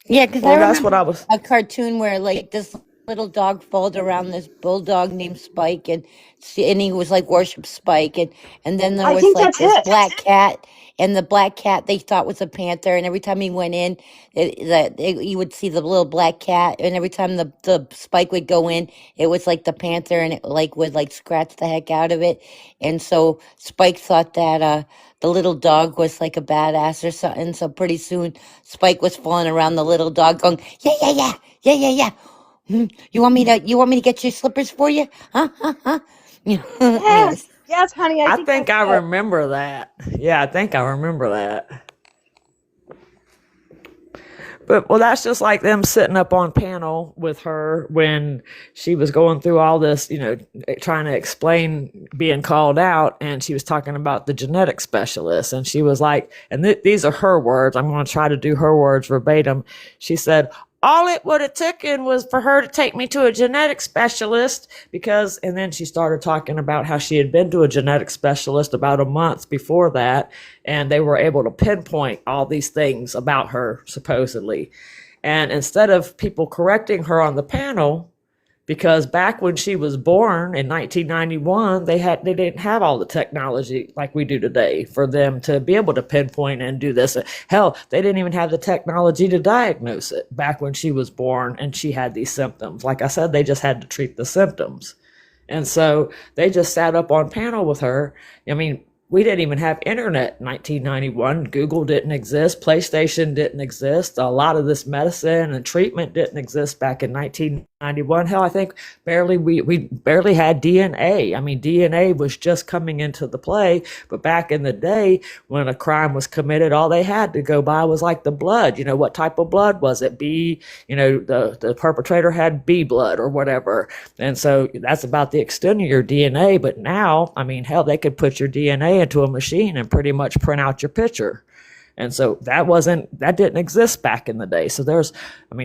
Yeah, because I Well, that's what remember I was. a cartoon where like this little dog followed around this bulldog named Spike, and he was like worship Spike, and then there I was think like that's this it. black cat, and the black cat they thought was a panther, and every time he went in, you would see the little black cat, and every time the Spike would go in, it was like the panther, and it like would like scratch the heck out of it, and so Spike thought that the little dog was like a badass or something. So pretty soon Spike was falling around the little dog going, yeah, yeah, yeah, yeah, yeah, yeah. You want me to get your slippers for you? Huh? Huh? Huh? Anyways. Yes, yes, honey, I I think think that's I it. remember that. Yeah, I think I remember that. But well, that's just like them sitting up on panel with her when she was going through all this, trying to explain being called out, and she was talking about the genetic specialist, and she was like, and these are her words. I'm going to try to do her words verbatim. She said, all it would have taken was for her to take me to a genetic specialist and then she started talking about how she had been to a genetic specialist about a month before that, and they were able to pinpoint all these things about her, supposedly. And instead of people correcting her on the panel, because back when she was born in 1991, they didn't have all the technology like we do today for them to be able to pinpoint and do this. Hell, they didn't even have the technology to diagnose it back when she was born and she had these symptoms. Like I said, they just had to treat the symptoms. And so they just sat up on panel with her. I mean, we didn't even have internet in 1991. Google didn't exist. PlayStation didn't exist. A lot of this medicine and treatment didn't exist back in 1991. Hell, I think we barely had DNA. I mean, DNA was just coming into the play. But back in the day, when a crime was committed, all they had to go by was like the blood. What type of blood was it? B, the perpetrator had B blood or whatever. And so that's about the extent of your DNA. But now, I mean, hell, they could put your DNA into a machine and pretty much print out your picture. And so that didn't exist back in the day. So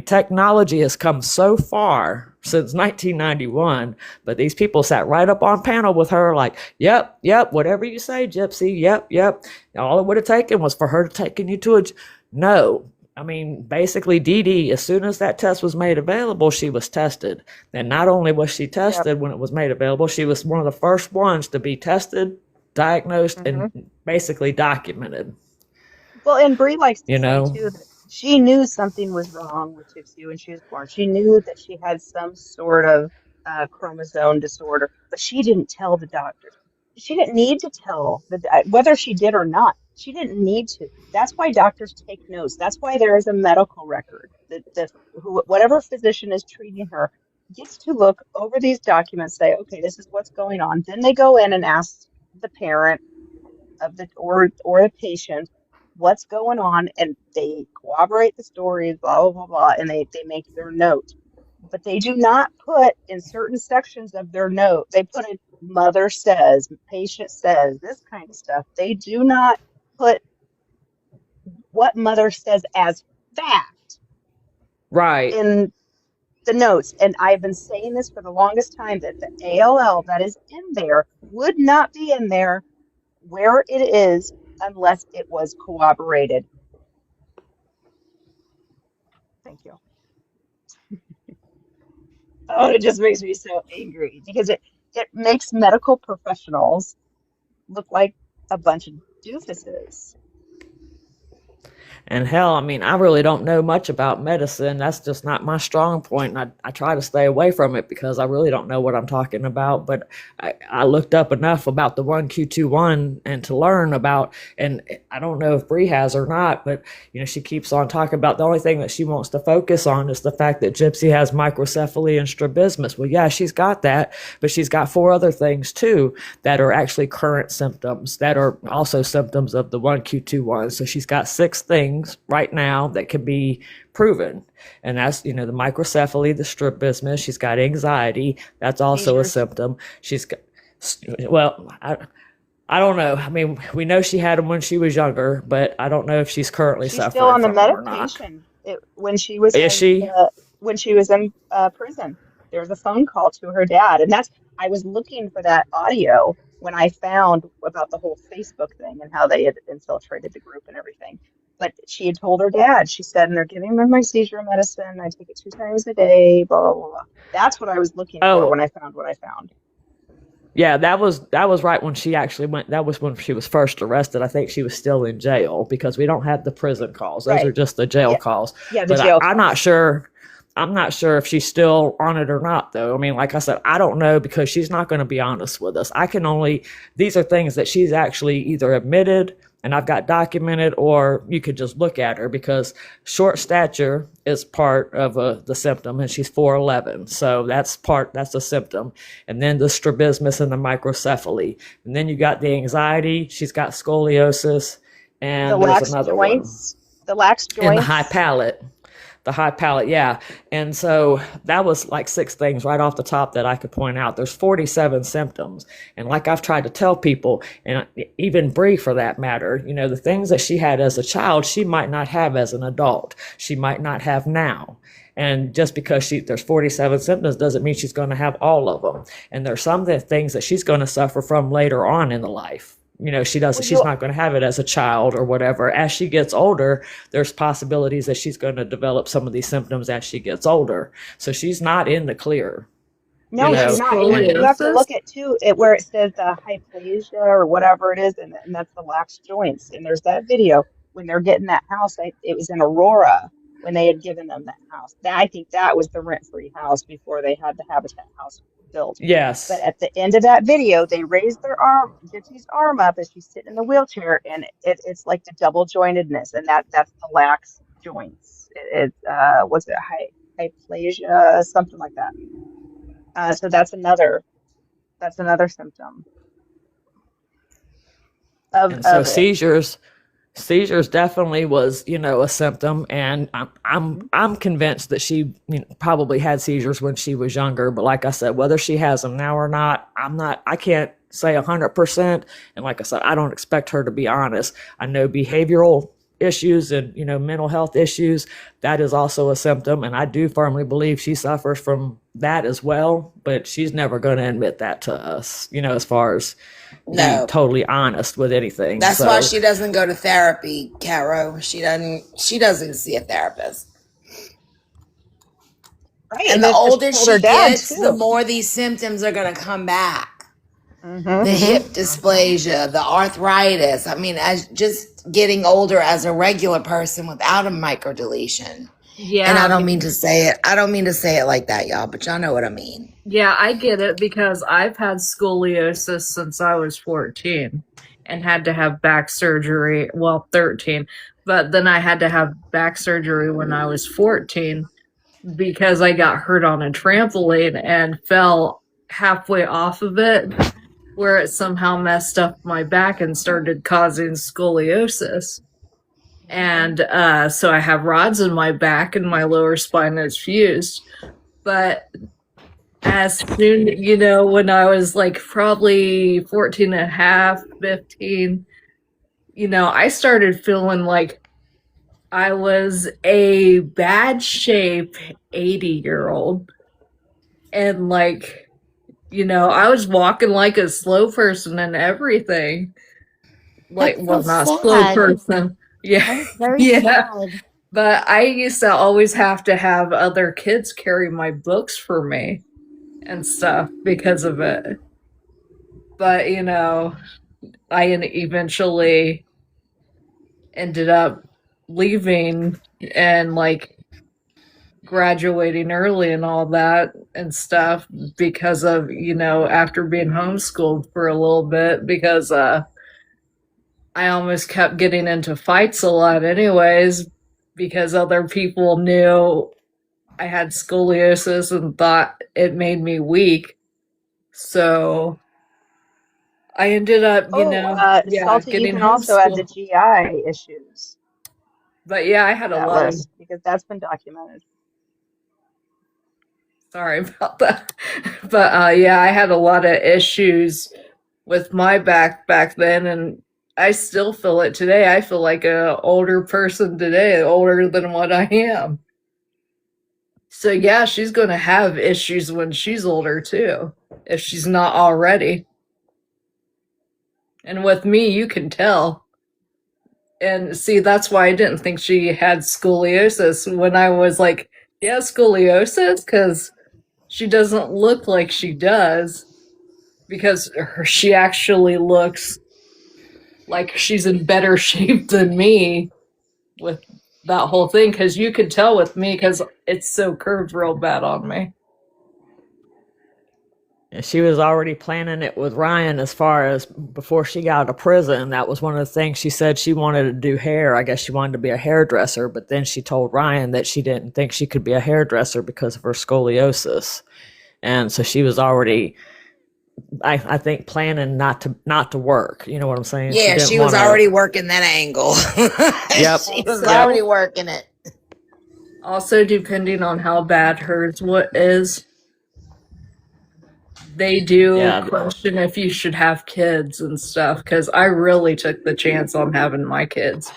technology has come so far since 1991, but these people sat right up on panel with her like, yep, whatever you say, Gypsy, yep. All it would have taken was for her to taken you to no. I mean, basically, Dee Dee, as soon as that test was made available, she was tested. And not only was she tested when it was made available, she was one of the first ones to be tested, diagnosed, and basically documented. Well, and Brie likes to You say know? too that she knew something was wrong with Gypsy when she was born. She knew that she had some sort of chromosome disorder, but she didn't tell the doctors. She didn't need to tell whether she did or not. She didn't need to. That's why doctors take notes. That's why there is a medical record. Whatever physician is treating her gets to look over these documents, say, okay, this is what's going on. Then they go in and ask the parent of the or the patient what's going on, and they corroborate the stories, blah blah blah blah, and they make their note. But they do not put in certain sections of their note, they put in mother says, patient says, this kind of stuff. They do not put what mother says as fact Right. in the notes. And I've been saying this for the longest time, that the ALL that is in there would not be in there where it is unless it was corroborated. Thank you. Oh, it just makes me so angry because it makes medical professionals look like a bunch of doofuses. And hell, I mean, I really don't know much about medicine. That's just not my strong point. And I try to stay away from it because I really don't know what I'm talking about. But I looked up enough about the 1Q21 and to learn about, and I don't know if Bree has or not, but she keeps on talking about the only thing that she wants to focus on is the fact that Gypsy has microcephaly and strabismus. Well, yeah, she's got that, but she's got 4 other things too that are actually current symptoms that are also symptoms of the 1Q21. So she's got 6 things right now that can be proven, and that's the microcephaly, the strabismus. She's got anxiety, that's also a symptom. She's got, well, I don't know. I mean, we know she had them when she was younger, but I don't know if she's currently She's suffering still on the from them or not. medication. When she was Is she? when she was in prison, there was a phone call to her dad, and I was looking for that audio when I found about the whole Facebook thing and how they had infiltrated the group and everything. But she had told her dad, she said, and they're giving me my seizure medicine. I take it 2 times a day, blah, blah, blah. That's what I was looking for when I found what I found. Yeah, that was right when she actually went. That was when she was first arrested. I think she was still in jail because we don't have the prison calls. Those are just the jail calls. Yeah, the but jail I'm not sure. I'm not sure if she's still on it or not, though. I mean, like I said, I don't know because she's not going to be honest with us. These are things that she's actually either admitted and I've got documented, or you could just look at her because short stature is part of the symptom, and she's 4'11", so that's a symptom. And then the strabismus and the microcephaly, and then you got the anxiety. She's got scoliosis, and there's another one. The lax joints, and the high palate. The high palate, yeah. And so that was like 6 things right off the top that I could point out. There's 47 symptoms. And like I've tried to tell people, and even Bree for that matter, the things that she had as a child, she might not have as an adult. She might not have now. And just because there's 47 symptoms doesn't mean she's going to have all of them. And there's some things that she's going to suffer from later on in the life. She's not going to have it as a child or whatever. As she gets older, there's possibilities that she's going to develop some of these symptoms as she gets older. So she's not in the clear. No, she's not. You have to look at too where it says hyplasia or whatever it is, and that's the lax joints. And there's that video when they're getting that house. It was in Aurora when they had given them that house. I think that was the rent-free house before they had the Habitat house built. Yes. But at the end of that video, they raised Gypsy's arm up as she's sitting in the wheelchair, and it's like the double jointedness, and that's the lax joints. Was it hyplasia, something like that. So that's another symptom of seizures definitely was a symptom, and I'm convinced that she probably had seizures when she was younger, but like I said, whether she has them now or not, I can't say 100%. And like I said, I don't expect her to be honest. I know behavioral issues and mental health issues, that is also a symptom, and I do firmly believe she suffers from that as well, but she's never going to admit that to us, as far as being totally honest with anything. That's why she doesn't go to therapy, Caro. She doesn't see a therapist. Right. And the older she gets, the more these symptoms are going to come back. Mm-hmm. The hip dysplasia, the arthritis. I mean, as just getting older as a regular person without a microdeletion. Yeah. And I don't mean to say it like that, y'all, but y'all know what I mean. Yeah, I get it because I've had scoliosis since I was 14 and had to have back surgery, 13, but then I had to have back surgery when I was 14 because I got hurt on a trampoline and fell halfway off of it, where it somehow messed up my back and started causing scoliosis. And so I have rods in my back and my lower spine is fused. But as soon, when I was like probably 14 and a half, 15, I started feeling like I was a bad shape 80-year-old. And I was walking like a slow person and everything. like, That's so well, not slow sad. person. Yeah, That is very yeah. sad. But I used to always have to have other kids carry my books for me and stuff because of it. But, I eventually ended up leaving and like graduating early and all that and stuff because of, after being homeschooled for a little bit because I almost kept getting into fights a lot anyways because other people knew I had scoliosis and thought it made me weak. So I ended up, Salty, you getting can also add the homeschooled. GI issues But yeah, I had to a that lot of, list because that's been documented. sorry about that. But yeah, I had a lot of issues with my back then, and I still feel it today. I feel like a older person today, older than what I am. So yeah, she's going to have issues when she's older too, if she's not already. And with me, you can tell. And see, that's why I didn't think she had scoliosis when I was like, yeah, scoliosis, because she doesn't look like she does, because she actually looks like she's in better shape than me with that whole thing, because you could tell with me because it's so curved real bad on me. And she was already planning it with Ryan as far as before she got out of prison. That was one of the things she said she wanted to do hair. I guess she wanted to be a hairdresser, but then she told Ryan that she didn't think she could be a hairdresser because of her scoliosis. And so she was already, I think, planning not to work. You know what I'm saying? Yeah, she was already working that angle. Yep. She was already working it. Also, depending on how bad hers is, they do question if you should have kids and stuff, because I really took the chance on having my kids.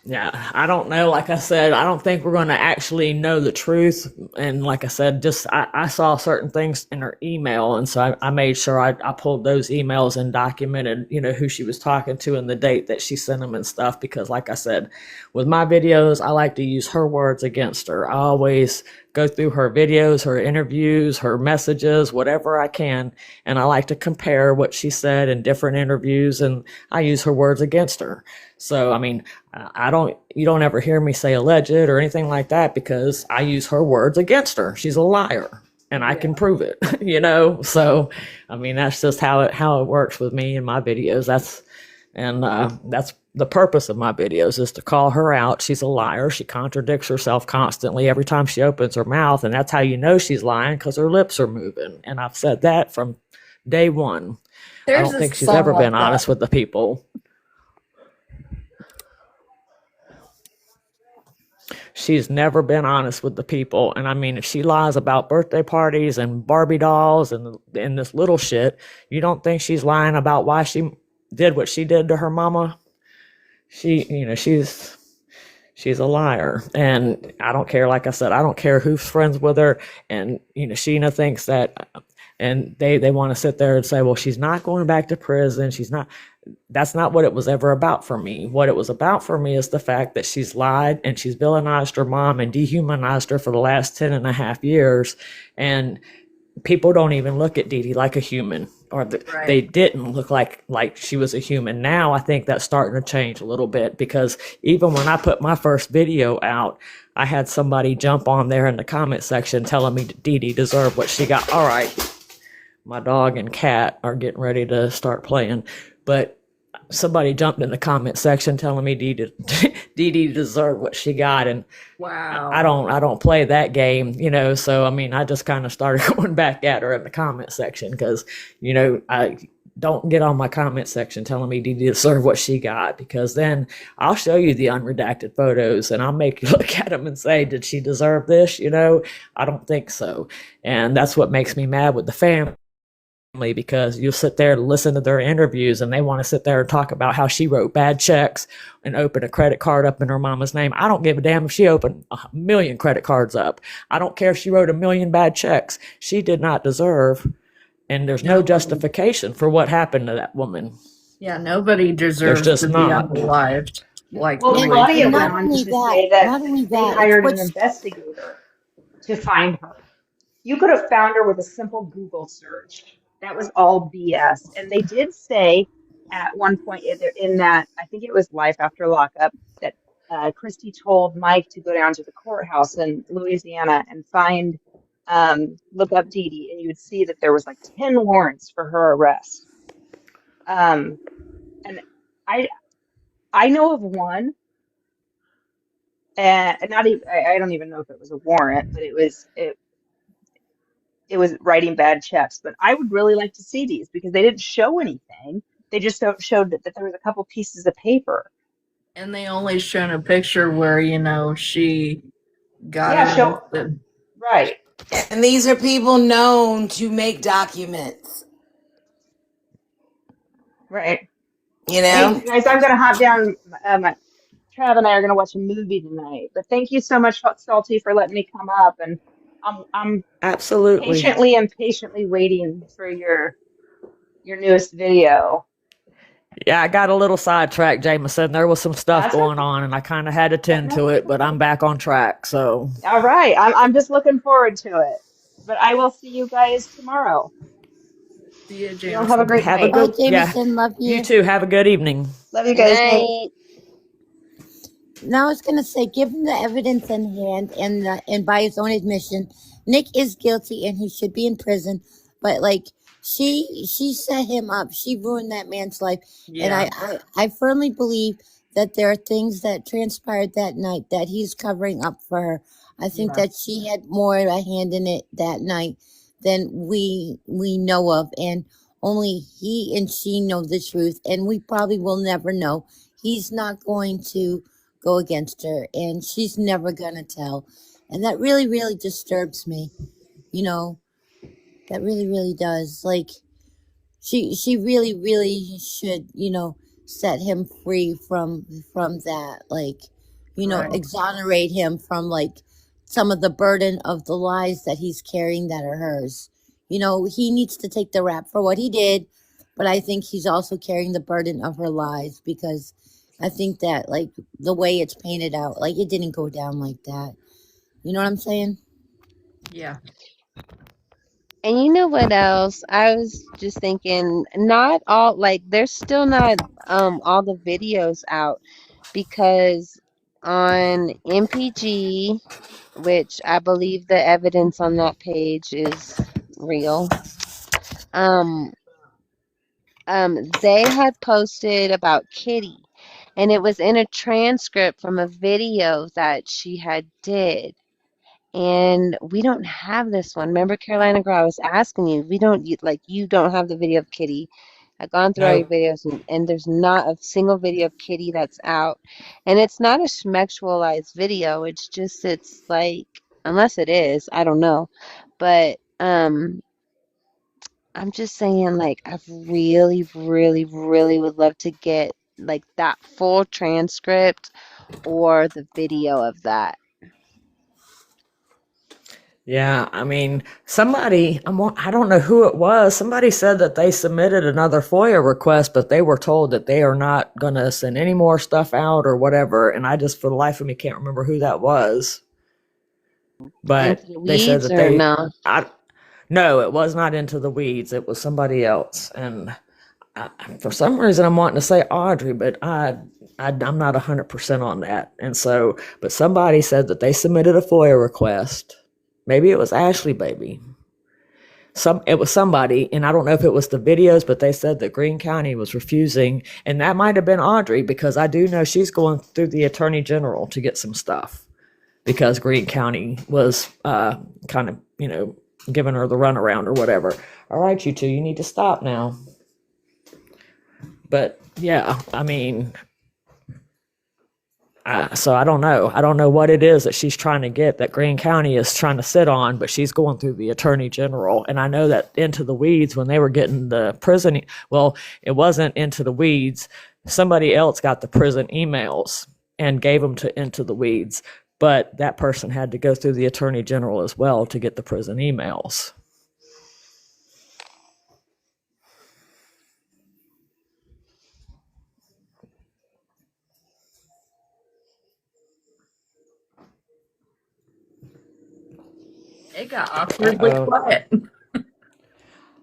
Yeah, I don't know. Like I said, I don't think we're going to actually know the truth. And like I said, just I saw certain things in her email, and so I made sure I pulled those emails and documented, who she was talking to and the date that she sent them and stuff. Because like I said, with my videos, I like to use her words against her. I always go through her videos, her interviews, her messages, whatever I can, and I like to compare what she said in different interviews, and I use her words against her. So, I mean, you don't ever hear me say alleged or anything like that because I use her words against her. She's a liar and I can prove it, So, I mean, that's just how it works with me in my videos. That's the purpose of my videos, is to call her out. She's a liar. She contradicts herself constantly every time she opens her mouth. And that's how you know she's lying, because her lips are moving. And I've said that from day one. I don't think she's ever been honest with the people. She's never been honest with the people. And I mean, if she lies about birthday parties and Barbie dolls and this little shit, you don't think she's lying about why she did what she did to her mama? She's a liar. And I don't care. Like I said, I don't care who's friends with her. And, Sheena thinks that, and they want to sit there and say, well, she's not going back to prison. That's not what it was ever about for me. What it was about for me is the fact that she's lied and she's villainized her mom and dehumanized her for the last 10 and a half years. And people don't even look at Dee Dee like a human, or they didn't look like she was a human. Now I think that's starting to change a little bit, because even when I put my first video out, I had somebody jump on there in the comment section telling me Dee Dee deserved what she got. All right, my dog and cat are getting ready to start playing, but somebody jumped in the comment section telling me Dee Dee deserved what she got, and wow, I don't play that game, So I mean, I just kind of started going back at her in the comment section, because I don't get on my comment section telling me Dee Dee deserved what she got, because then I'll show you the unredacted photos and I'll make you look at them and say, did she deserve this? I don't think so, and that's what makes me mad with the family. Because you'll sit there and listen to their interviews and they want to sit there and talk about how she wrote bad checks and opened a credit card up in her mama's name. I don't give a damn if she opened 1 million credit cards up. I don't care if she wrote 1 million bad checks. She did not deserve and there's no justification for what happened to that woman. Yeah, nobody There's deserves just to be not. unalived. Like Well, And, Marie Claudia and went not said. on only to that, say that not only they that, it's hired an what's investigator to find her. You could have found her with a simple Google search. That was all BS. And they did say at one point in that, I think it was Life After Lockup, that Christy told Mike to go down to the courthouse in Louisiana and look up Dee Dee, and you would see that there was like 10 warrants for her arrest. Um, and I I know of one, and not even I don't even know if it was a warrant, but it was writing bad checks. But I would really like to see these because they didn't show anything. They just showed that there was a couple pieces of paper. And they only shown a picture where, she got Yeah, arrested. right. And these are people known to make documents, Right. you Hey know? guys, I'm gonna hop down. Trav and I are gonna watch a movie tonight. But thank you so much, Salty, for letting me come up. And I'm Absolutely. patiently and patiently waiting for your newest video. Yeah, I got a little sidetracked, Jameson. There was some stuff That's going okay. on, and I kind of had to tend to it, but I'm back on track. So, All right. I'm just looking forward to it. But I will see you guys tomorrow. See ya, You all have a Jameson. great have a night. bye, good, yeah. Jameson. Love You you. too. Have a good evening. Love you Good guys. Night. night. Now I was gonna say, given the evidence in hand and by his own admission, Nick is guilty and he should be in prison. But like she set him up. She ruined that man's life. And Yeah. I firmly believe that there are things that transpired that night that he's covering up for her. I think Yeah. that she had more of a hand in it that night than we know of, and only he and she know the truth, and we probably will never know. He's not going to go against her, and she's never gonna tell, and that really, really disturbs me. You know, that really, really does. Like she really, really should, set him free from that. Like, Right. exonerate him from like some of the burden of the lies that he's carrying that are hers. He needs to take the rap for what he did, but I think he's also carrying the burden of her lies because I think that like the way it's painted out, like it didn't go down like that. You know what I'm saying? Yeah. And you know what else? I was just thinking, not all, like, there's still not all the videos out because on MPG, which I believe the evidence on that page is real, um, they had posted about Kitty, and it was in a transcript from a video that she had did. And we don't have this one. Remember, Carolina Girl, I was asking you, you don't have the video of Kitty. I've gone through all your No. videos, and there's not a single video of Kitty that's out. And it's not a schmexualized video. It's like, unless it is, I don't know. But I'm just saying, like, I really, really, really would love to get like that full transcript or the video of that. Yeah, I mean, I don't know who it was. Somebody said that they submitted another FOIA request, but they were told that they are not going to send any more stuff out or whatever. And I just, for the life of me, can't remember who that was. But Into the they said weeds that or no? no, it was not Into the Weeds. It was somebody else. And for some reason, I'm wanting to say Audrey, but I'm not 100% on that. And so, but somebody said that they submitted a FOIA request. Maybe it was Ashley Baby. It was somebody, and I don't know if it was the videos, but they said that Greene County was refusing, and that might have been Audrey because I do know she's going through the Attorney General to get some stuff because Greene County was kind of, giving her the runaround or whatever. All right, you two, you need to stop now. But yeah, I mean, so I don't know. I don't know what it is that she's trying to get that Greene County is trying to sit on, but she's going through the Attorney General. And I know that Into the Weeds, when they were getting the prison, well, it wasn't Into the Weeds. Somebody else got the prison emails and gave them to Into the Weeds. But that person had to go through the Attorney General as well to get the prison emails. It got awkwardly Uh-oh. quiet.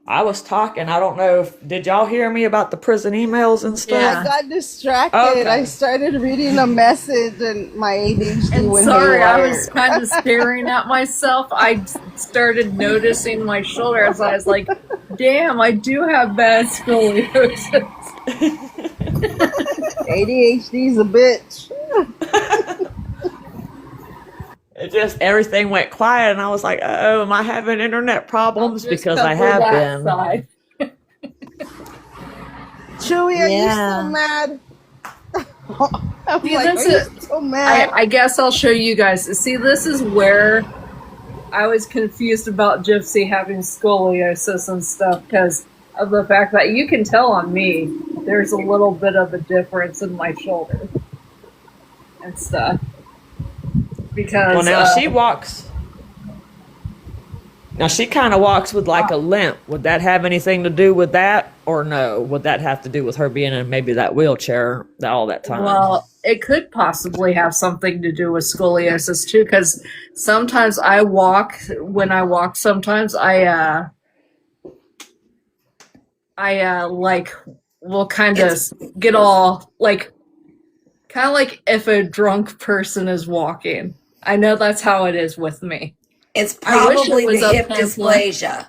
I was talking. I don't know if did y'all hear me about the prison emails and stuff? Yeah. I got distracted. Okay. I started reading a message and my ADHD And went sorry, I haywire. was kind of staring at myself. I started noticing my shoulders. I was like, damn, I do have bad scoliosis. ADHD's a bitch. It just everything went quiet, and I was like, "Oh, am I having internet problems?" Just Because I cover have that been. side. Chewy, are you Yeah. still mad? I'm See, like, that's are you it. still mad? I guess I'll show you guys. See, this is where I was confused about Gypsy having scoliosis and stuff because of the fact that you can tell on me there's a little bit of a difference in my shoulder and stuff. Because Well, now she walks. Now she kind of walks with like a limp. Would that have anything to do with that, or no? Would that have to do with her being in maybe that wheelchair all that time? well, it could possibly have something to do with scoliosis too, because sometimes I walk. When I walk, sometimes I like will kind of get all like, kind of like if a drunk person is walking. I know that's how it is with me. It's I wish it probably was the a hip pamphlet. dysplasia.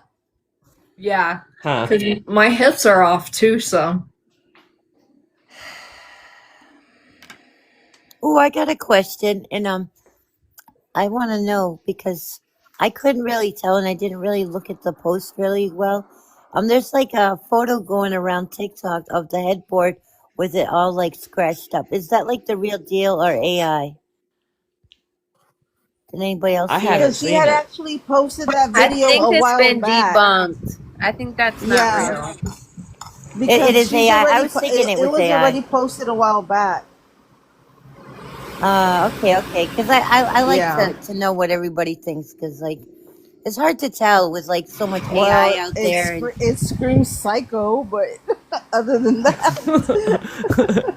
Yeah, Huh? because my hips are off too. So Oh, I got a question, and I want to know because I couldn't really tell, and I didn't really look at the post really well. There's like a photo going around TikTok of the headboard with it all like scratched up. Is that like the real deal or AI? Did anybody else I see haven't it? Because she seen had it. actually posted that I video think a it's while been back. debunked. I think that's not Yeah. real. Because It is she's AI. I already was thinking it was was AI. already posted a while back. Okay. Because I like Yeah. to know what everybody thinks because like it's hard to tell with like so much Well, AI out there. And it screams psycho, but other than that,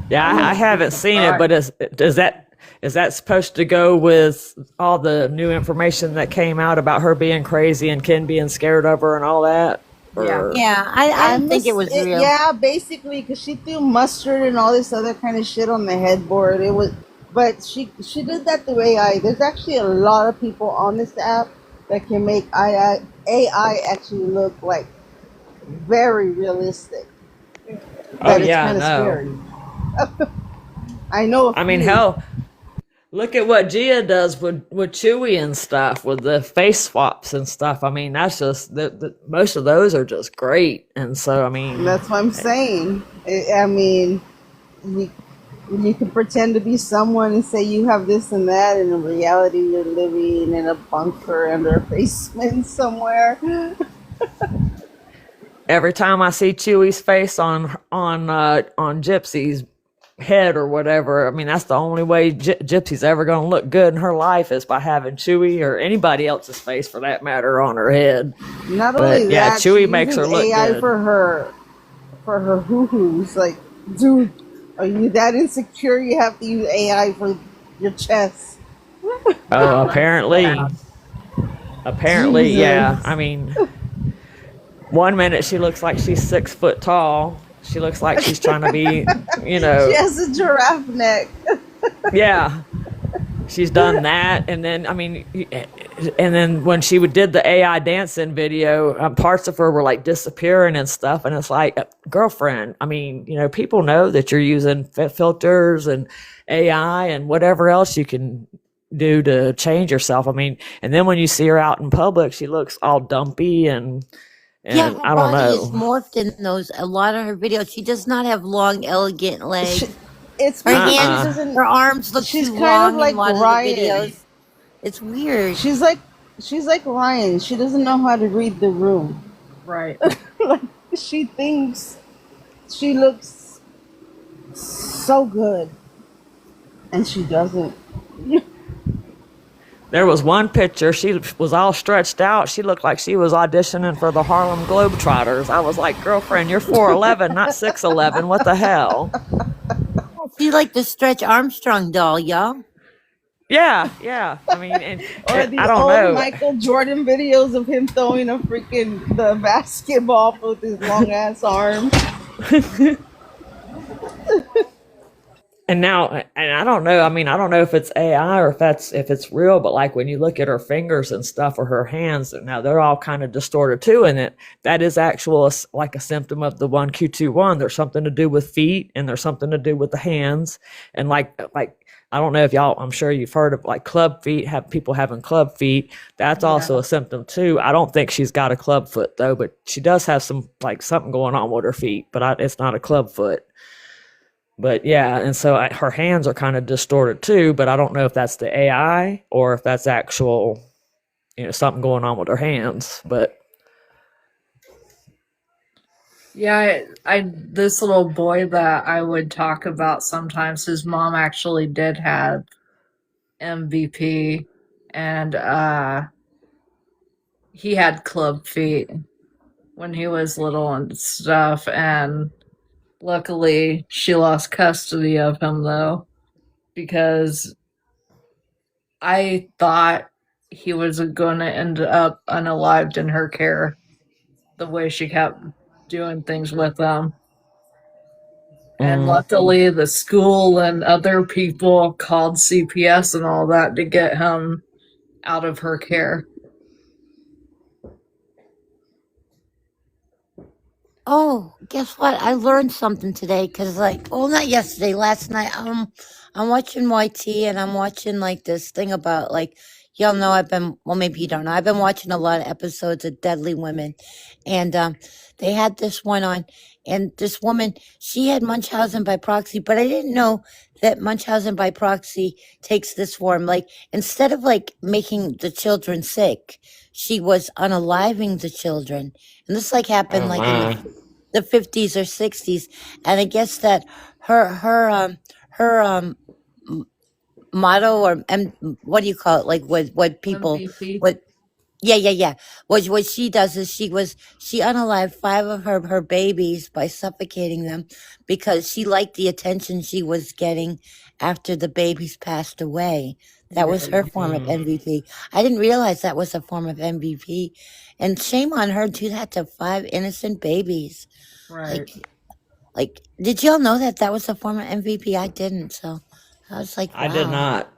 Yeah, I haven't seen it, but is that supposed to go with all the new information that came out about her being crazy and Ken being scared of her and all that? Yeah. Or yeah, I didn't think it was real. Yeah, basically, because she threw mustard and all this other kind of shit on the headboard. It was, but she did that through AI. There's actually a lot of people on this app that can make AI actually look like very realistic. oh That it's yeah, kind of no. scary. I know. I mean, hell, look at what Gia does with Chewy and stuff with the face swaps and stuff. I mean, that's just most of those are just great. And so, I mean, That's what I'm saying. I mean, you can pretend to be someone and say you have this and that, and in reality, you're living in a bunker under a basement somewhere. every time I see Chewy's face on Gypsy's head or whatever, I mean, that's the only way Gypsy's ever going to look good in her life is by having Chewy or anybody else's face for that matter on her head. Not But only yeah, that, Chewy she makes her uses look AI good. for her hoo-hoos. Like, dude, are you that insecure you have to use AI for your chest? Oh, apparently, Jesus. yeah. I mean, one minute she looks like she's 6 foot tall. She looks like she's trying to be, She has a giraffe neck. yeah. She's done that, and then I mean, and then when she did the AI dancing video, parts of her were like disappearing and stuff, and it's like, girlfriend. I mean, people know that you're using filters and AI and whatever else you can do to change yourself. I mean, and then when you see her out in public, she looks all dumpy and Yeah, her I don't body is know. morphed in a lot of her videos. She does not have long, elegant legs. It's Her because she hands, doesn't. her arms look She's too kind long of like in a lot of the Ryan. videos. It's weird. She's like Ryan. She doesn't know how to read the room. right. Like, she thinks she looks so good, and she doesn't. There was one picture, she was all stretched out. She looked like she was auditioning for the Harlem Globetrotters. I was like, girlfriend, you're 4'11", not 6'11". What the hell? She's like the Stretch Armstrong doll, y'all. Yeah. I mean, Or and the I don't old know. Michael Jordan videos of him throwing the basketball with his long ass arm. And now, and I don't know. I mean, I don't know if it's AI or if it's real. But like when you look at her fingers and stuff or her hands, now they're all kind of distorted too. And that is actual like a symptom of the 1Q21. There's something to do with feet, and there's something to do with the hands, and like I don't know if y'all. I'm sure you've heard of like club feet. Have people having club feet? That's Yeah. also a symptom too. I don't think she's got a club foot though, but she does have some like something going on with her feet. But it's not a club foot. But yeah, and so her hands are kind of distorted too, but I don't know if that's the AI or if that's actual, something going on with her hands. But Yeah, I this little boy that I would talk about sometimes, his mom actually did have MVP, and he had club feet when he was little and stuff, and luckily she lost custody of him though, because I thought he was going to end up unalived in her care, the way she kept doing things with him. And luckily, the school and other people called CPS and all that to get him out of her care. Oh, guess what? I learned something today because, like, well, not yesterday, last night. I'm watching YT and I'm watching like this thing about like, y'all know well, maybe you don't know. I've been watching a lot of episodes of Deadly Women, and they had this one on, and this woman, she had Munchausen by proxy, but I didn't know that Munchausen by proxy takes this form. Like, instead of like making the children sick, she was unaliving the children, and this like happened oh like in my, the 50s or 60s, and I guess that her motto, or what do you call it, like what people MVP. what yeah. What she does is she unalived 5 of her babies by suffocating them because she liked the attention she was getting after the babies passed away. That was her form of MVP. I didn't realize that was a form of MVP, and shame on her to do that to 5 innocent babies. Right. Like, did y'all know that that was a form of MVP? I didn't, so I was like, I did wow. not.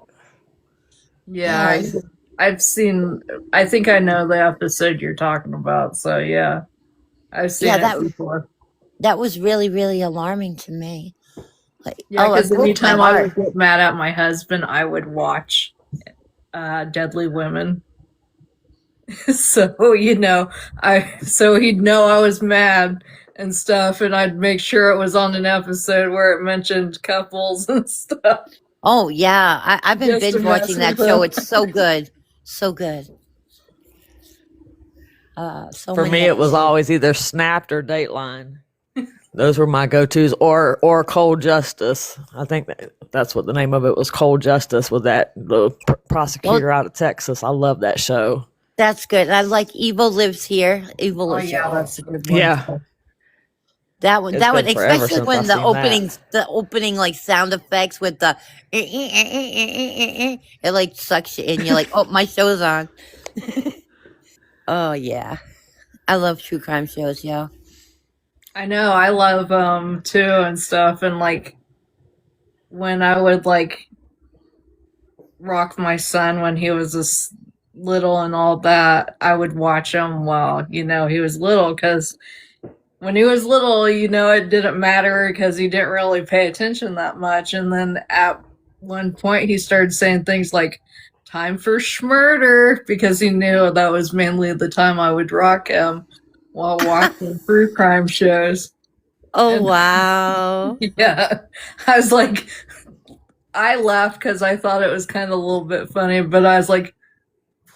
Yeah, Yeah, I've seen, I think I know the episode you're talking about. So, yeah, I've seen yeah, it before. that was really, really alarming to me. Like, Yeah, oh, it because broke my anytime I would heart. get mad at my husband, I would watch Deadly Women. So, so he'd know I was mad and stuff, and I'd make sure it was on an episode where it mentioned couples and stuff. Oh yeah, I've been Just to binge mess watching with that show. him. It's so good, so good. So For many me, it was episodes. always either Snapped or Dateline. Those were my go-tos, or Cold Justice. I think that's what the name of it was. Cold Justice, with the prosecutor out of Texas. I love that show. That's good. I like Evil Lives Here. Evil Oh, Lives yeah, Here. that's a good one. Yeah, That one, it's been forever especially since when I've the seen that. opening like sound effects with the it like sucks you in. You're like, oh, my show's on. Oh yeah, I love true crime shows, yo. I know, I love too and stuff, and like when I would like rock my son when he was this little and all that, I would watch him while he was little, because when he was little, it didn't matter because he didn't really pay attention that much. And then at one point, he started saying things like, "Time for schmurder," because he knew that was mainly the time I would rock him while watching true crime shows. Oh And wow. yeah, I was like, I laughed because I thought it was kind of a little bit funny, but I was like,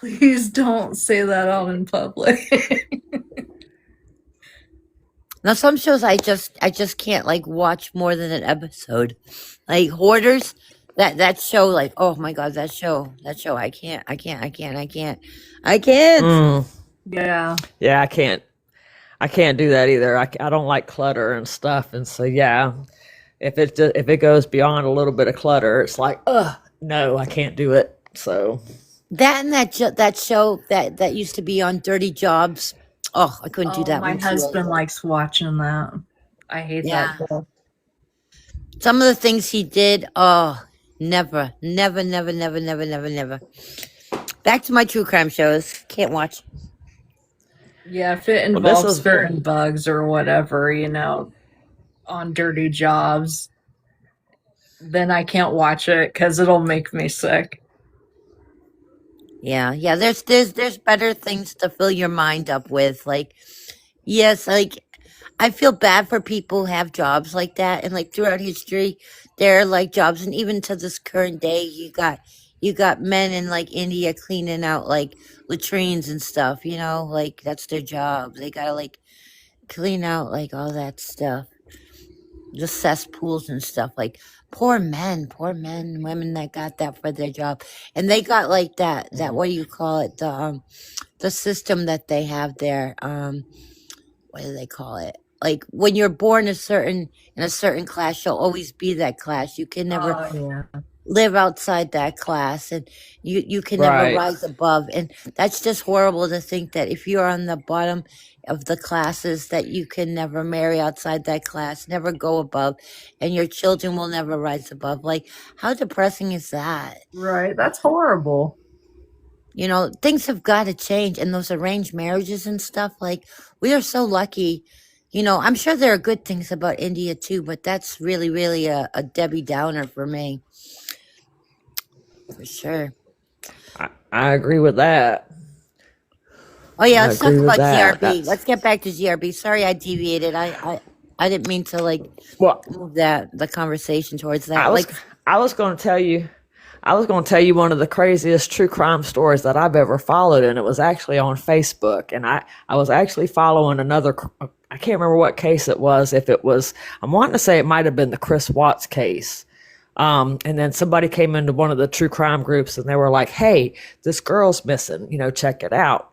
please don't say that out in public. Now some shows I just can't like watch more than an episode. Like Hoarders, that show, like, oh my god, that show I can't. Mm, Yeah. yeah, I can't do that either. I don't like clutter and stuff, and so yeah, if it goes beyond a little bit of clutter, it's like, ugh, no, I can't do it. So That and that show that used to be on Dirty Jobs. Oh, I couldn't do Oh, that my one too. husband likes watching that. I hate Yeah. that show. Some of the things he did, oh, never, never, never, never, never, never, never. Back to my true crime shows. Can't watch. Yeah, if it Well, this involves is certain bugs or whatever, on dirty jobs, then I can't watch it because it'll make me sick. Yeah, yeah. There's better things to fill your mind up with. Like, yes, like I feel bad for people who have jobs like that, and like throughout history, there are like jobs, and even to this current day, you got men in like India cleaning out like latrines and stuff. Like that's their job. They gotta like clean out like all that stuff, the cesspools and stuff. Like poor men, women that got that for their job, and they got like that what do you call it, the system that they have there, what do they call it, like when you're born in a certain class, you'll always be that class. You can never Oh, yeah. live outside that class, and you can never right. rise above. And that's just horrible to think that if you're on the bottom of the classes, that you can never marry outside that class, never go above, and your children will never rise above. Like, how depressing is that? Right, that's horrible. Things have got to change. And those arranged marriages and stuff, like, we are so lucky. I'm sure there are good things about India too, but that's really, really a Debbie Downer for me. For sure. I agree with that. Oh yeah, I let's talk agree with about that. GRB. That's Let's get back to GRB. Sorry, I deviated. I didn't mean to like well. move the conversation towards that. I was Like, I was going to tell you. I was going to tell you one of the craziest true crime stories that I've ever followed, and it was actually on Facebook. And I was actually following another. I can't remember what case it was. If it was, I'm wanting to say it might have been the Chris Watts case. And then somebody came into one of the true crime groups, and they were like, "Hey, this girl's missing. Check it out."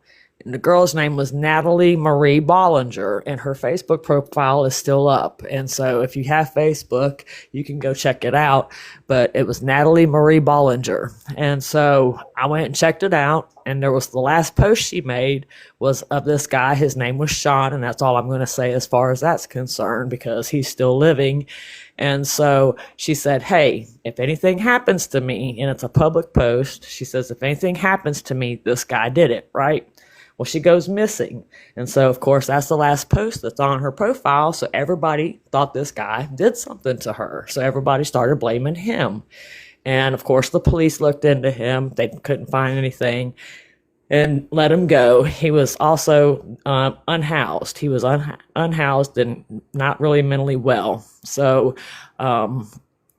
And the girl's name was Natalie Marie Bollinger, and her Facebook profile is still up. And so if you have Facebook, you can go check it out. But it was Natalie Marie Bollinger. And so I went and checked it out, and there was the last post she made was of this guy. His name was Sean, and that's all I'm going to say as far as that's concerned, because he's still living. And so she said, "Hey, if anything happens to me," and it's a public post, she says, "If anything happens to me, this guy did it," right? Well, she goes missing. And so, of course, that's the last post that's on her profile. So everybody thought this guy did something to her. So everybody started blaming him. And, of course, the police looked into him. They couldn't find anything and let him go. He was also unhoused. He was unhoused and not really mentally well. So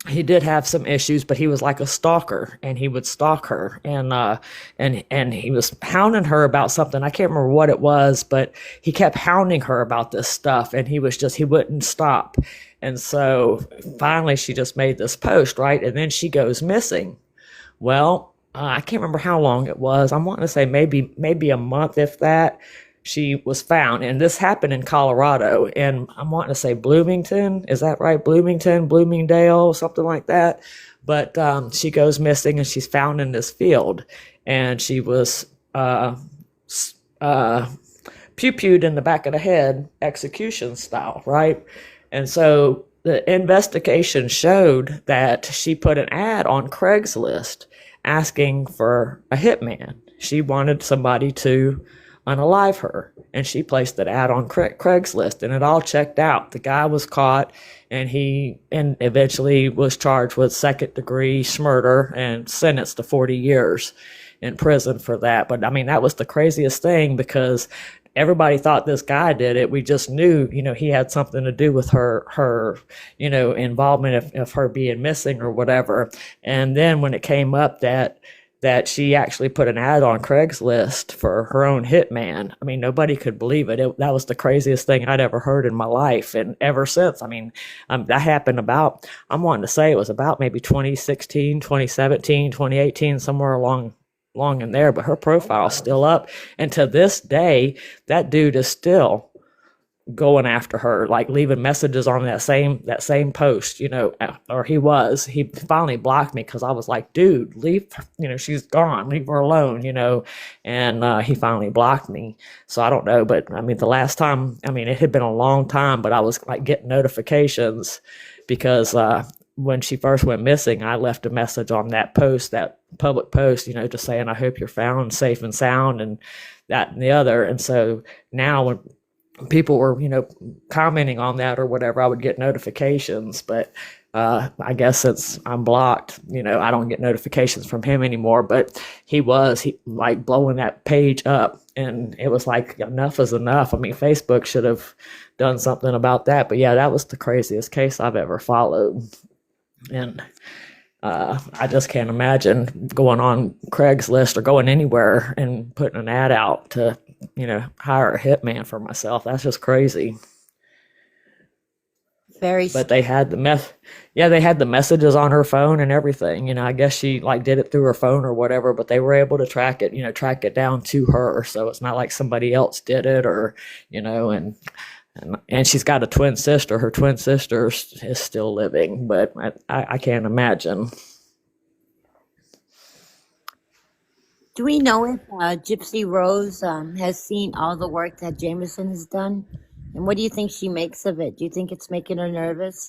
he did have some issues, but he was like a stalker, and he would stalk her, and he was hounding her about something. I can't remember what it was, but he kept hounding her about this stuff, and he wouldn't stop. And so finally she just made this post, right? And then she goes missing. Well, I can't remember how long it was. I'm wanting to say maybe a month, if that. She was found, and this happened in Colorado, and I'm wanting to say Bloomington. Is that right? Bloomingdale, something like that. But she goes missing, and she's found in this field, and she was pew-pewed in the back of the head, execution style, right? And so the investigation showed that she put an ad on Craigslist asking for a hitman. She wanted somebody to unalive her, and she placed an ad on Craigslist, and it all checked out. The guy was caught, and he eventually was charged with second-degree murder and sentenced to 40 years in prison for that. But I mean, that was the craziest thing, because everybody thought this guy did it. We just knew, he had something to do with her involvement of her being missing or whatever. And then when it came up that she actually put an ad on Craigslist for her own hitman, I mean, nobody could believe it. That was the craziest thing I'd ever heard in my life. And ever since, I mean, that happened I'm wanting to say it was about maybe 2016, 2017, 2018, somewhere along in there, but her profile's still up. And to this day, that dude is still, going after her, like leaving messages on that same post, or he finally blocked me because I was like, dude, leave, she's gone, leave her alone, and he finally blocked me. So I don't know, but I mean, the last time, I mean, it had been a long time, but I was like getting notifications because when she first went missing, I left a message on that post, that public post, just saying, I hope you're found safe and sound, and that and the other. And so now when people were, commenting on that or whatever, I would get notifications. But I guess since I'm blocked, I don't get notifications from him anymore. But he like blowing that page up, and it was like, enough is enough. I mean, Facebook should have done something about that. But yeah, that was the craziest case I've ever followed. And I just can't imagine going on Craigslist or going anywhere and putting an ad out to, hire a hitman for myself. That's just crazy. But they had they had the messages on her phone and everything. I guess she like did it through her phone or whatever, but they were able to track it down to her. So it's not like somebody else did it or, and she's got a twin sister. Her twin sister is still living, but I can't imagine. Do we know if Gypsy Rose has seen all the work that Jameson has done? And what do you think she makes of it? Do you think it's making her nervous?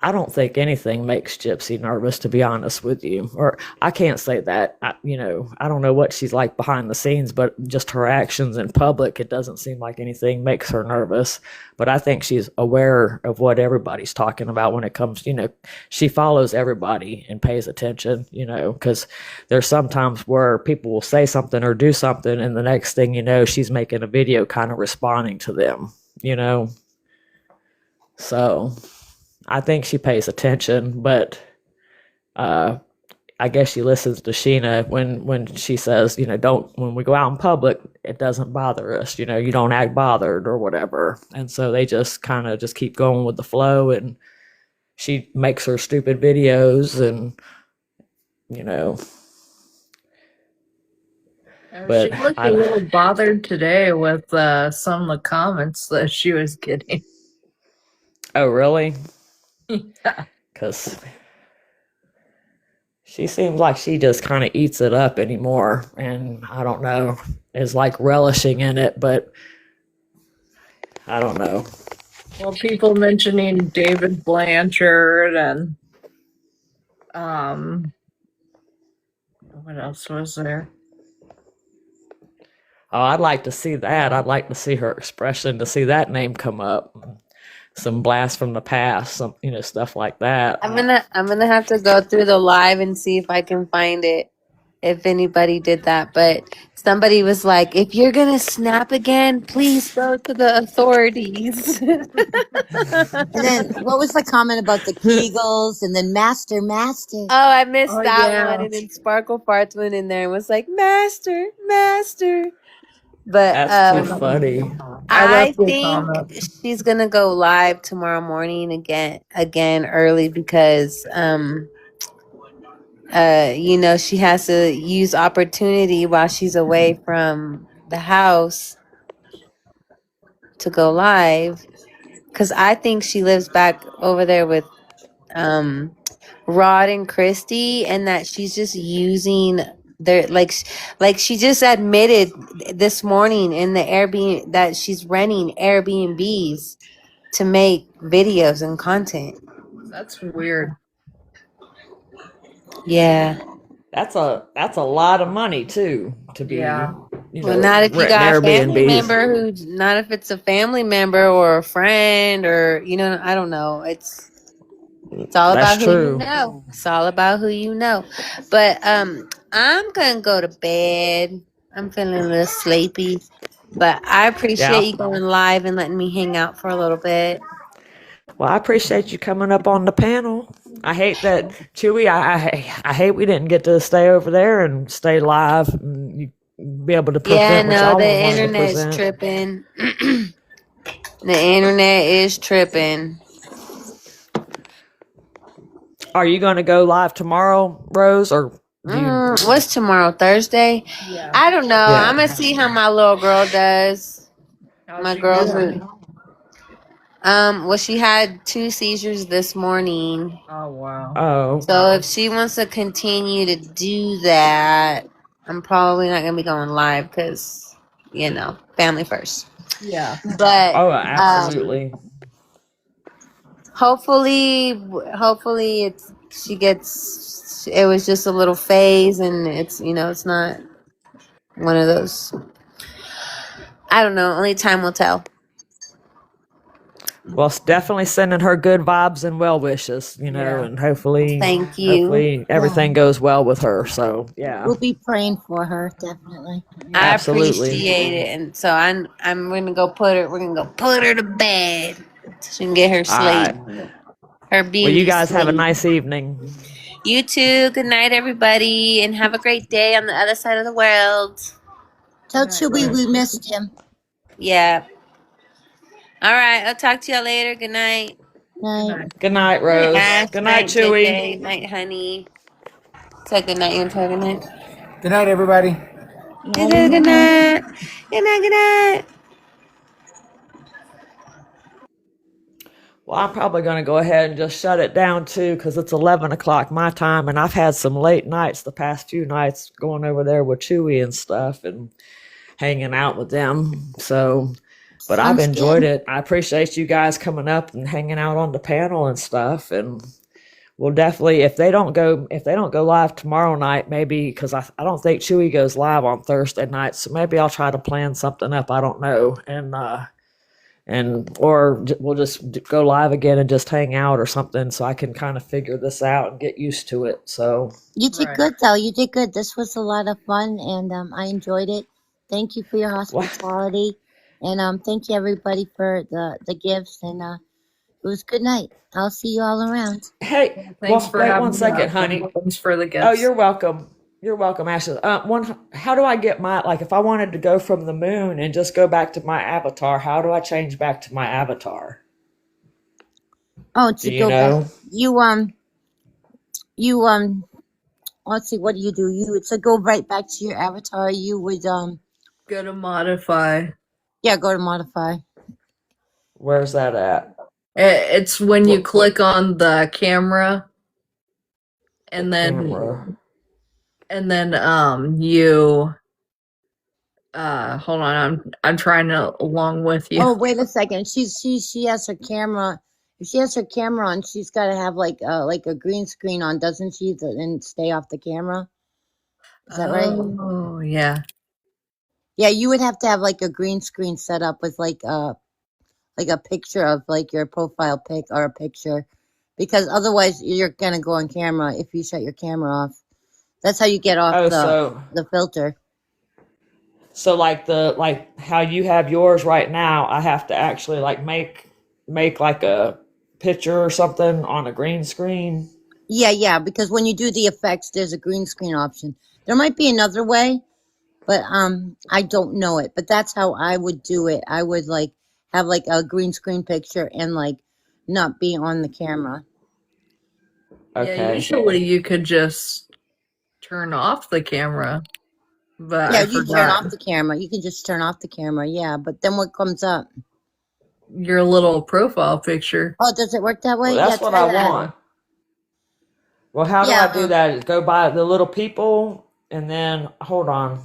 I don't think anything makes Gypsy nervous, to be honest with you. Or I can't say that. I don't know what she's like behind the scenes, but just her actions in public, it doesn't seem like anything makes her nervous. But I think she's aware of what everybody's talking about when it comes, she follows everybody and pays attention, because there's sometimes where people will say something or do something, and the next thing you know, she's making a video kind of responding to them, So I think she pays attention, but I guess she listens to Sheena when she says, when we go out in public, it doesn't bother us, you don't act bothered or whatever. And so they just kind of just keep going with the flow, and she makes her stupid videos and, but She looked a little bothered today with some of the comments that she was getting. Oh, really? Yeah. Because she seems like she just kind of eats it up anymore, and I don't know, is like relishing in it, but I don't know. Well, people mentioning David Blanchard and what else was there? Oh, I'd like to see that. I'd like to see her expression, to see that name come up. Some blast from the past, some stuff like that. I'm gonna have to go through the live and see if I can find it, if anybody did that. But somebody was like, if you're gonna snap again, please go to the authorities. And then what was the comment about the Kegels and then Master? Oh, I missed Oh, that yeah. one. And then Sparkle Farts went in there and was like, Master. But That's too funny. I left the think comment. she's gonna go live tomorrow morning again early because she has to use opportunity while she's away from the house to go live, because I think she lives back over there with Rod and Christy, and that she's just using their like she just admitted this morning in the Airbnb that she's renting Airbnbs to make videos and content. That's weird. Yeah. That's a lot of money too, to be Yeah. Well, not if you renting got a family Airbnbs. member not if it's a family member or a friend or I don't know. It's all about That's who true. you know. It's all about who you know. But I'm gonna go to bed. I'm feeling a little sleepy. But I appreciate Yeah. you going live and letting me hang out for a little bit. Well, I appreciate you coming up on the panel. I hate that, Chewy. I hate we didn't get to stay over there and stay live and you be able to present what y'all The wanted to internet's present. tripping. The internet is tripping. Are you going to go live tomorrow, Rose, or What's tomorrow? Thursday? Yeah. I don't know. Yeah. I'm gonna see how my little girl does. My girl who well, she had 2 seizures this morning. Oh wow. Oh, So if she wants to continue to do that, I'm probably not gonna be going live because, family first. Yeah. But oh, absolutely. hopefully it was just a little phase, and it's not one of those. I don't know. Only time will tell. Well, it's definitely sending her good vibes and well wishes, and hopefully, Thank you. everything goes well with her. So yeah, We'll be praying for her, definitely. I absolutely. appreciate it, and so I'm gonna go put her. We're gonna go put her to bed so she can get her All sleep. right. Her beauty. Well, you guys have a sleep. nice evening. You too. Good night, everybody, and have a great day on the other side of the world. Tell Chewy we missed him. Yeah. All right. I'll talk to y'all later. Good night. Night. Good night, Rose. Ash, Good night, Good Chewy. day. Night, honey. Say good night. You want to tell good night? Good night, everybody. Good night. Good night. Good night. Good night. Well, I'm probably going to go ahead and just shut it down too, because it's 11 o'clock my time, and I've had some late nights the past few nights going over there with Chewy and stuff and hanging out with them. So, but I've Sounds enjoyed good. it. I appreciate you guys coming up and hanging out on the panel and stuff. And we'll definitely, if they don't go live tomorrow night, maybe, because I don't think Chewy goes live on Thursday night, so maybe I'll try to plan something up. I don't know, or we'll just go live again and just hang out or something, so I can kind of figure this out and get used to it. So You did Right. good, though. You did good. This was a lot of fun, and I enjoyed it. Thank you for your hospitality, and thank you everybody for the gifts. And it was good night. I'll see you all around. hey, Thanks for wait having one me second, up. honey. Thanks for the gifts. Oh, you're welcome. You're welcome, Ashley. How do I get if I wanted to go from the moon and just go back to my avatar, how do I change back to my avatar? Oh, Do to you go know? back. You let's see. What do? You to go right back to your avatar. You would Go to modify. go to modify. Where's that at? It's when you What click on the camera, and then camera? you hold on. I'm trying to along with you. Oh, wait a second. She has her camera. If she has her camera on, she's got to have like a green screen on, doesn't she? And stay off the camera. Is that right? Oh yeah. Yeah, you would have to have like a green screen set up with like a picture of like your profile pic or a picture, because otherwise you're gonna go on camera if you shut your camera off. That's how you get off Oh, the filter. so like how you have yours right now, I have to actually like make like a picture or something on a green screen. Yeah, because when you do the effects, there's a green screen option. There might be another way, but I don't know it. But that's how I would do it. I would like have like a green screen picture and like not be on the camera. Yeah, Okay. usually you could just turn off the camera, but Yeah, I you turn off forgot the camera. You can just turn off the camera. Yeah, but then what comes up? your little profile picture. Oh, does it work that way? Well, that's Yeah, what try I that. want. Well, how do Yeah, I do that? Go by the little people and then hold on.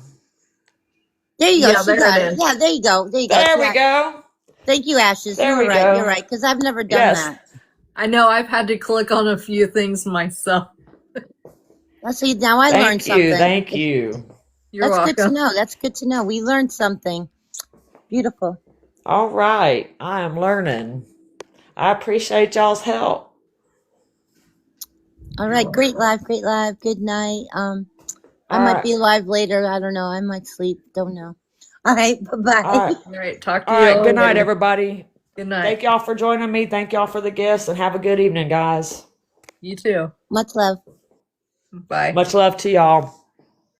there you go. Yeah, She there got it it. is. Yeah, there you go. There you go. There See, we go. thank you, Ashes. There You we were right. You're go. right. Because I've never done Yes. that. I know I've had to click on a few things myself. See, now I learned Thank you. something. Thank you. You're That's good to welcome. know. That's good to know. We learned something. Beautiful. All right. I am learning. I appreciate y'all's help. All right. Great live. Great live. Good night. I All might right. be live later. I don't know. I might sleep. Don't know. All right. Bye-bye. All right. All right, talk to All you right. all Good night, later. everybody. Good night. Thank y'all for joining me. Thank y'all for the gifts and have a good evening, guys. You too. Much love. Bye. Much love to y'all.